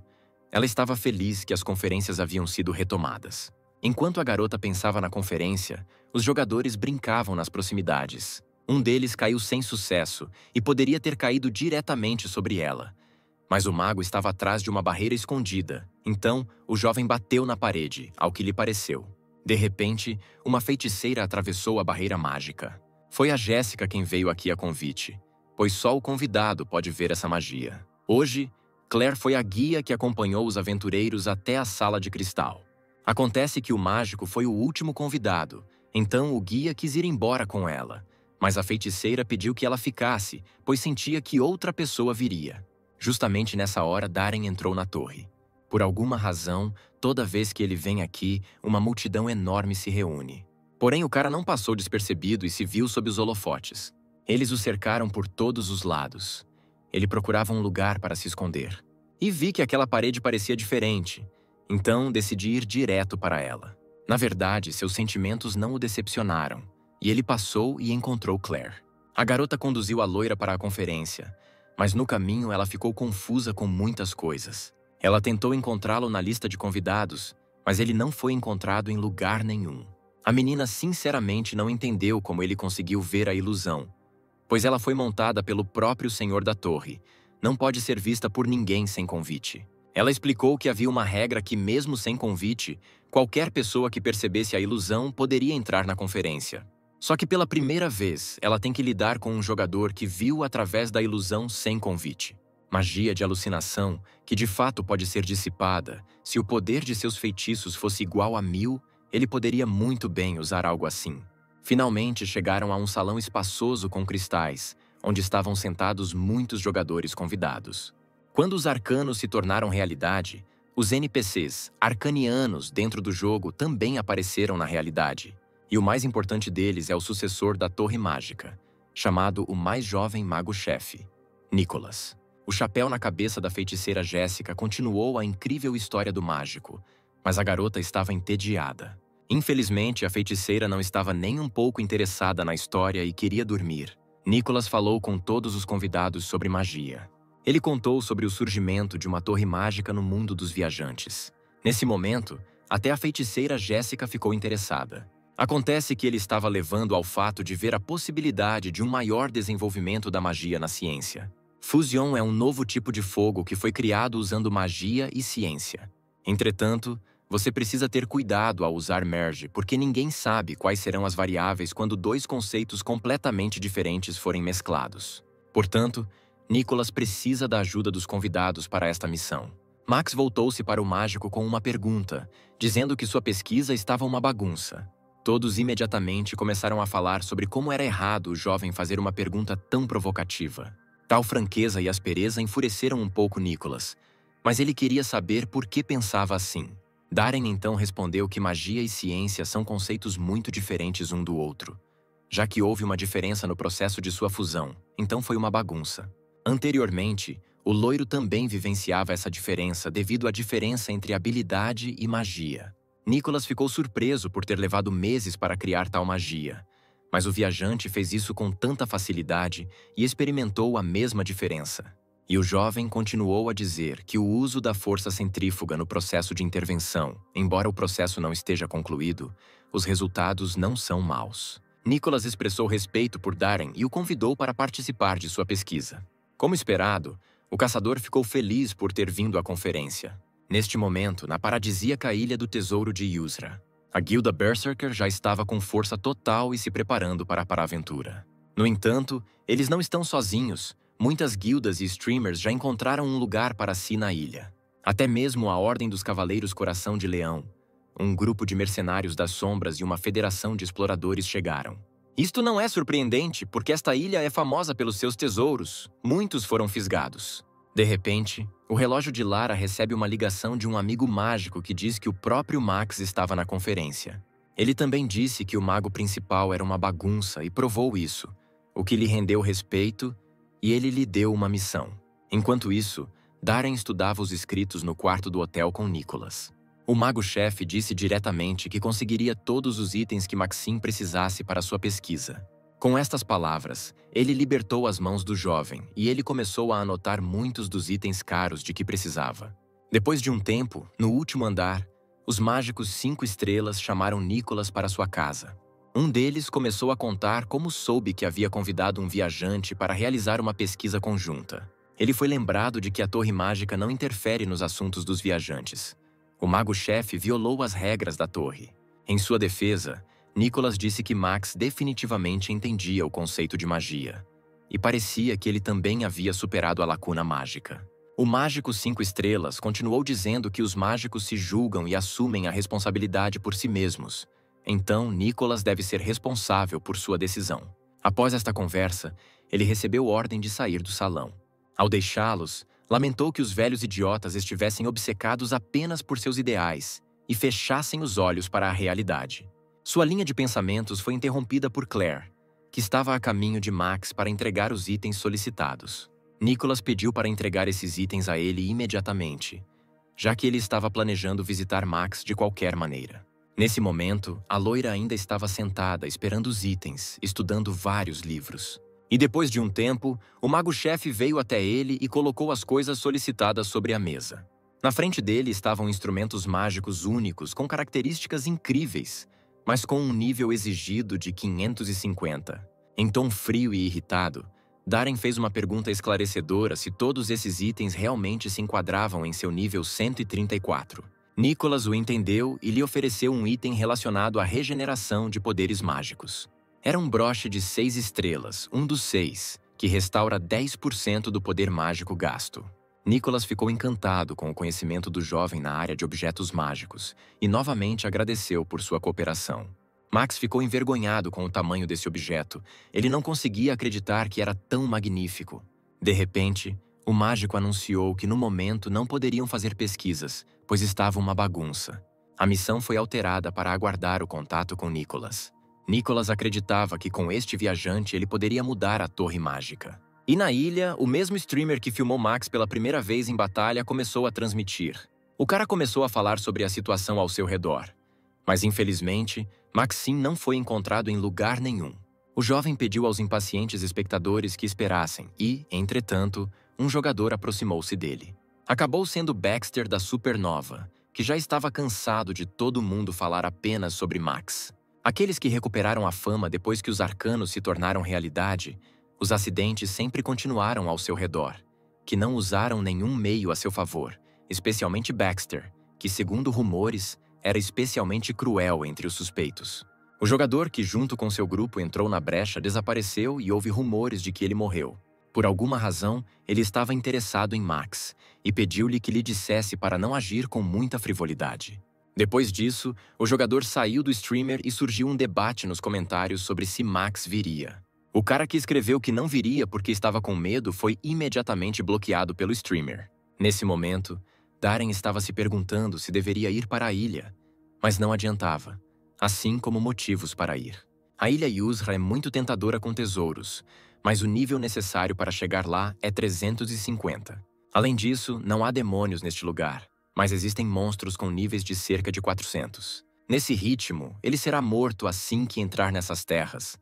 Ela estava feliz que as conferências haviam sido retomadas. Enquanto a garota pensava na conferência, os jogadores brincavam nas proximidades. Um deles caiu sem sucesso e poderia ter caído diretamente sobre ela. Mas o mago estava atrás de uma barreira escondida, então o jovem bateu na parede, ao que lhe pareceu. De repente, uma feiticeira atravessou a barreira mágica. Foi a Jéssica quem veio aqui a convite, pois só o convidado pode ver essa magia. Hoje, Claire foi a guia que acompanhou os aventureiros até a Sala de Cristal. Acontece que o mágico foi o último convidado, então o guia quis ir embora com ela, mas a feiticeira pediu que ela ficasse, pois sentia que outra pessoa viria. Justamente nessa hora, Darren entrou na torre. Por alguma razão, toda vez que ele vem aqui, uma multidão enorme se reúne. Porém, o cara não passou despercebido e se viu sob os holofotes. Eles o cercaram por todos os lados. Ele procurava um lugar para se esconder. E vi que aquela parede parecia diferente. Então, decidi ir direto para ela. Na verdade, seus sentimentos não o decepcionaram, e ele passou e encontrou Claire. A garota conduziu a loira para a conferência, mas no caminho ela ficou confusa com muitas coisas. Ela tentou encontrá-lo na lista de convidados, mas ele não foi encontrado em lugar nenhum. A menina sinceramente não entendeu como ele conseguiu ver a ilusão, pois ela foi montada pelo próprio senhor da torre. Não pode ser vista por ninguém sem convite. Ela explicou que havia uma regra que, mesmo sem convite, qualquer pessoa que percebesse a ilusão poderia entrar na conferência. Só que pela primeira vez, ela tem que lidar com um jogador que viu através da ilusão sem convite. Magia de alucinação, que de fato pode ser dissipada. Se o poder de seus feitiços fosse igual a 1000, ele poderia muito bem usar algo assim. Finalmente chegaram a um salão espaçoso com cristais, onde estavam sentados muitos jogadores convidados. Quando os arcanos se tornaram realidade, os NPCs arcanianos dentro do jogo também apareceram na realidade. E o mais importante deles é o sucessor da Torre Mágica, chamado o mais jovem mago-chefe, Nicholas. O chapéu na cabeça da feiticeira Jéssica continuou a incrível história do mágico, mas a garota estava entediada. Infelizmente, a feiticeira não estava nem um pouco interessada na história e queria dormir. Nicholas falou com todos os convidados sobre magia. Ele contou sobre o surgimento de uma torre mágica no mundo dos viajantes. Nesse momento, até a feiticeira Jéssica ficou interessada. Acontece que ele estava levando ao fato de ver a possibilidade de um maior desenvolvimento da magia na ciência. Fusion é um novo tipo de fogo que foi criado usando magia e ciência. Entretanto, você precisa ter cuidado ao usar merge, porque ninguém sabe quais serão as variáveis quando dois conceitos completamente diferentes forem mesclados. Portanto, Nicholas precisa da ajuda dos convidados para esta missão. Max voltou-se para o mágico com uma pergunta, dizendo que sua pesquisa estava uma bagunça. Todos imediatamente começaram a falar sobre como era errado o jovem fazer uma pergunta tão provocativa. Tal franqueza e aspereza enfureceram um pouco Nicholas, mas ele queria saber por que pensava assim. Darren então respondeu que magia e ciência são conceitos muito diferentes um do outro, já que houve uma diferença no processo de sua fusão, então foi uma bagunça. Anteriormente, o loiro também vivenciava essa diferença devido à diferença entre habilidade e magia. Nicholas ficou surpreso por ter levado meses para criar tal magia, mas o viajante fez isso com tanta facilidade e experimentou a mesma diferença. E o jovem continuou a dizer que o uso da força centrífuga no processo de intervenção, embora o processo não esteja concluído, os resultados não são maus. Nicholas expressou respeito por Darren e o convidou para participar de sua pesquisa. Como esperado, o caçador ficou feliz por ter vindo à conferência. Neste momento, na paradisíaca ilha do tesouro de Yusra, a guilda Berserker já estava com força total e se preparando para a aventura. No entanto, eles não estão sozinhos. Muitas guildas e streamers já encontraram um lugar para si na ilha. Até mesmo a Ordem dos Cavaleiros Coração de Leão, um grupo de mercenários das sombras e uma federação de exploradores chegaram. Isto não é surpreendente, porque esta ilha é famosa pelos seus tesouros. Muitos foram fisgados. De repente, o relógio de Lara recebe uma ligação de um amigo mágico que diz que o próprio Max estava na conferência. Ele também disse que o mago principal era uma bagunça e provou isso, o que lhe rendeu respeito, e ele lhe deu uma missão. Enquanto isso, Darren estudava os escritos no quarto do hotel com Nicholas. O mago-chefe disse diretamente que conseguiria todos os itens que Maxim precisasse para sua pesquisa. Com estas palavras, ele libertou as mãos do jovem e ele começou a anotar muitos dos itens caros de que precisava. Depois de um tempo, no último andar, os mágicos 5 estrelas chamaram Nicholas para sua casa. Um deles começou a contar como soube que havia convidado um viajante para realizar uma pesquisa conjunta. Ele foi lembrado de que a Torre Mágica não interfere nos assuntos dos viajantes. O mago-chefe violou as regras da torre. Em sua defesa, Nicholas disse que Max definitivamente entendia o conceito de magia, e parecia que ele também havia superado a lacuna mágica. O mágico 5 estrelas continuou dizendo que os mágicos se julgam e assumem a responsabilidade por si mesmos. Então, Nicholas deve ser responsável por sua decisão. Após esta conversa, ele recebeu ordem de sair do salão. Ao deixá-los, lamentou que os velhos idiotas estivessem obcecados apenas por seus ideais e fechassem os olhos para a realidade. Sua linha de pensamentos foi interrompida por Claire, que estava a caminho de Max para entregar os itens solicitados. Nicholas pediu para entregar esses itens a ele imediatamente, já que ele estava planejando visitar Max de qualquer maneira. Nesse momento, a loira ainda estava sentada esperando os itens, estudando vários livros. E depois de um tempo, o mago-chefe veio até ele e colocou as coisas solicitadas sobre a mesa. Na frente dele estavam instrumentos mágicos únicos com características incríveis, mas com um nível exigido de 550. Em tom frio e irritado, Darren fez uma pergunta esclarecedora se todos esses itens realmente se enquadravam em seu nível 134. Nicholas o entendeu e lhe ofereceu um item relacionado à regeneração de poderes mágicos. Era um broche de 6 estrelas, um dos 6, que restaura 10% do poder mágico gasto. Nicholas ficou encantado com o conhecimento do jovem na área de objetos mágicos e novamente agradeceu por sua cooperação. Max ficou envergonhado com o tamanho desse objeto. Ele não conseguia acreditar que era tão magnífico. De repente, o mágico anunciou que no momento não poderiam fazer pesquisas, pois estava uma bagunça. A missão foi alterada para aguardar o contato com Nicholas. Nicholas acreditava que com este viajante ele poderia mudar a torre mágica. E na ilha, o mesmo streamer que filmou Max pela primeira vez em batalha começou a transmitir. O cara começou a falar sobre a situação ao seu redor. Mas infelizmente, Maxim não foi encontrado em lugar nenhum. O jovem pediu aos impacientes espectadores que esperassem e, entretanto, um jogador aproximou-se dele. Acabou sendo Baxter da Supernova, que já estava cansado de todo mundo falar apenas sobre Max. Aqueles que recuperaram a fama depois que os arcanos se tornaram realidade, os acidentes sempre continuaram ao seu redor, que não usaram nenhum meio a seu favor, especialmente Baxter, que, segundo rumores, era especialmente cruel entre os suspeitos. O jogador que, junto com seu grupo, entrou na brecha desapareceu e houve rumores de que ele morreu. Por alguma razão, ele estava interessado em Max e pediu-lhe que lhe dissesse para não agir com muita frivolidade. Depois disso, o jogador saiu do streamer e surgiu um debate nos comentários sobre se Max viria. O cara que escreveu que não viria porque estava com medo foi imediatamente bloqueado pelo streamer. Nesse momento, Darren estava se perguntando se deveria ir para a ilha, mas não adiantava, assim como motivos para ir. A ilha Yusra é muito tentadora com tesouros, mas o nível necessário para chegar lá é 350. Além disso, não há demônios neste lugar, mas existem monstros com níveis de cerca de 400. Nesse ritmo, ele será morto assim que entrar nessas terras.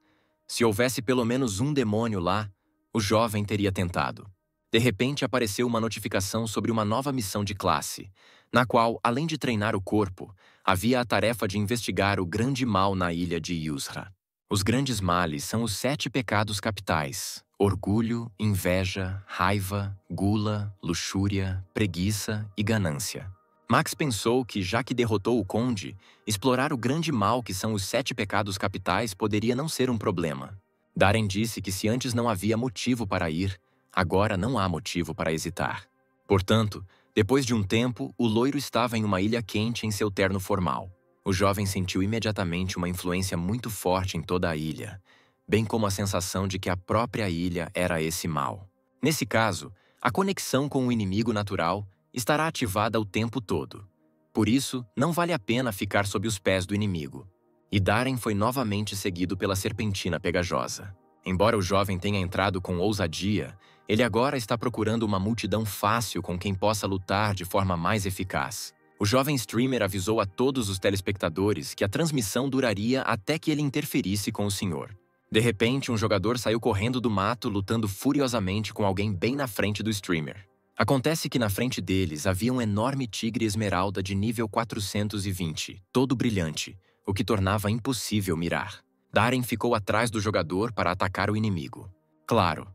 Se houvesse pelo menos um demônio lá, o jovem teria tentado. De repente apareceu uma notificação sobre uma nova missão de classe, na qual, além de treinar o corpo, havia a tarefa de investigar o grande mal na ilha de Yusra. Os grandes males são os 7 pecados capitais: orgulho, inveja, raiva, gula, luxúria, preguiça e ganância. Max pensou que, já que derrotou o conde, explorar o grande mal que são os 7 pecados capitais poderia não ser um problema. Darren disse que se antes não havia motivo para ir, agora não há motivo para hesitar. Portanto, depois de um tempo, o loiro estava em uma ilha quente em seu terno formal. O jovem sentiu imediatamente uma influência muito forte em toda a ilha, bem como a sensação de que a própria ilha era esse mal. Nesse caso, a conexão com o inimigo natural estará ativada o tempo todo. Por isso, não vale a pena ficar sob os pés do inimigo. E Darren foi novamente seguido pela serpentina pegajosa. Embora o jovem tenha entrado com ousadia, ele agora está procurando uma multidão fácil com quem possa lutar de forma mais eficaz. O jovem streamer avisou a todos os telespectadores que a transmissão duraria até que ele interferisse com o senhor. De repente, um jogador saiu correndo do mato lutando furiosamente com alguém bem na frente do streamer. Acontece que na frente deles havia um enorme tigre esmeralda de nível 420, todo brilhante, o que tornava impossível mirar. Darren ficou atrás do jogador para atacar o inimigo. Claro,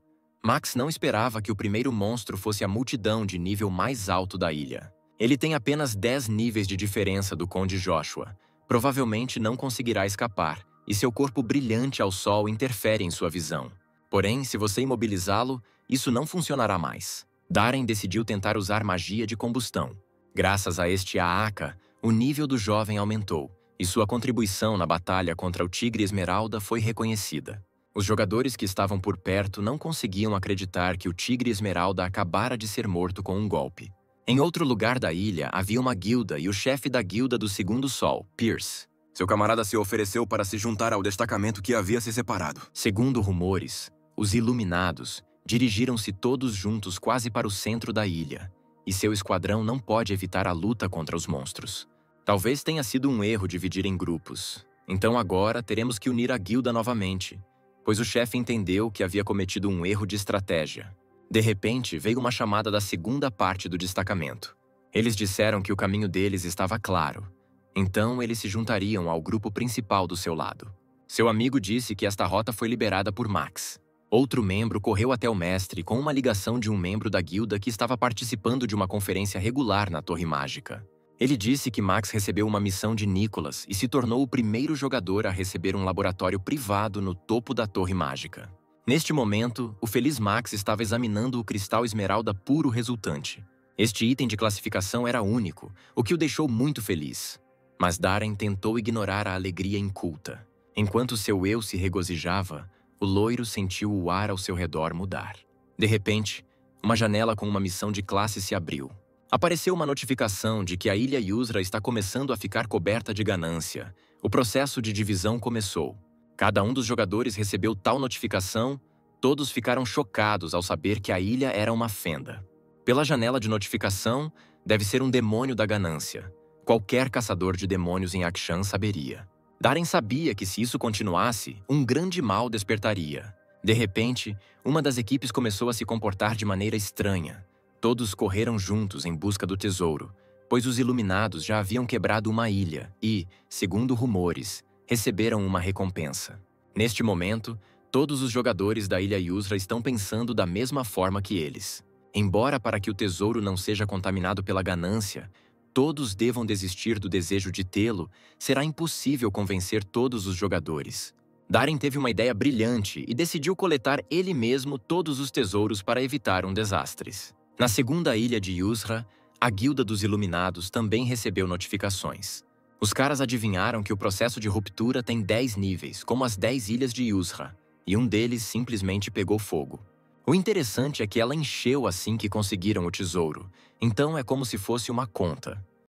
Max não esperava que o primeiro monstro fosse a multidão de nível mais alto da ilha. Ele tem apenas 10 níveis de diferença do Conde Joshua. Provavelmente não conseguirá escapar, e seu corpo brilhante ao sol interfere em sua visão. Porém, se você imobilizá-lo, isso não funcionará mais. Darren decidiu tentar usar magia de combustão. Graças a este Aaka, o nível do jovem aumentou, e sua contribuição na batalha contra o Tigre Esmeralda foi reconhecida. Os jogadores que estavam por perto não conseguiam acreditar que o Tigre Esmeralda acabara de ser morto com um golpe. Em outro lugar da ilha, havia uma guilda e o chefe da guilda do Segundo Sol, Pierce. Seu camarada se ofereceu para se juntar ao destacamento que havia se separado. Segundo rumores, os Iluminados dirigiram-se todos juntos quase para o centro da ilha, e seu esquadrão não pode evitar a luta contra os monstros. Talvez tenha sido um erro dividir em grupos. Então agora teremos que unir a guilda novamente, pois o chefe entendeu que havia cometido um erro de estratégia. De repente, veio uma chamada da segunda parte do destacamento. Eles disseram que o caminho deles estava claro. Então eles se juntariam ao grupo principal do seu lado. Seu amigo disse que esta rota foi liberada por Max. Outro membro correu até o mestre com uma ligação de um membro da guilda que estava participando de uma conferência regular na Torre Mágica. Ele disse que Max recebeu uma missão de Nicholas e se tornou o primeiro jogador a receber um laboratório privado no topo da Torre Mágica. Neste momento, o feliz Max estava examinando o cristal esmeralda puro resultante. Este item de classificação era único, o que o deixou muito feliz. Mas Darren tentou ignorar a alegria inculta. Enquanto seu eu se regozijava, o loiro sentiu o ar ao seu redor mudar. De repente, uma janela com uma missão de classe se abriu. Apareceu uma notificação de que a Ilha Yusra está começando a ficar coberta de ganância. O processo de divisão começou. Cada um dos jogadores recebeu tal notificação, todos ficaram chocados ao saber que a ilha era uma fenda. Pela janela de notificação, deve ser um demônio da ganância. Qualquer caçador de demônios em Akshan saberia. Darren sabia que se isso continuasse, um grande mal despertaria. De repente, uma das equipes começou a se comportar de maneira estranha. Todos correram juntos em busca do tesouro, pois os iluminados já haviam quebrado uma ilha e, segundo rumores, receberam uma recompensa. Neste momento, todos os jogadores da Ilha Yusra estão pensando da mesma forma que eles. Embora para que o tesouro não seja contaminado pela ganância, todos devam desistir do desejo de tê-lo, será impossível convencer todos os jogadores. Darren teve uma ideia brilhante e decidiu coletar ele mesmo todos os tesouros para evitar um desastre. Na segunda ilha de Yusra, a Guilda dos Iluminados também recebeu notificações. Os caras adivinharam que o processo de ruptura tem 10 níveis, como as 10 ilhas de Yusra, e um deles simplesmente pegou fogo. O interessante é que ela encheu assim que conseguiram o tesouro, então é como se fosse uma conta.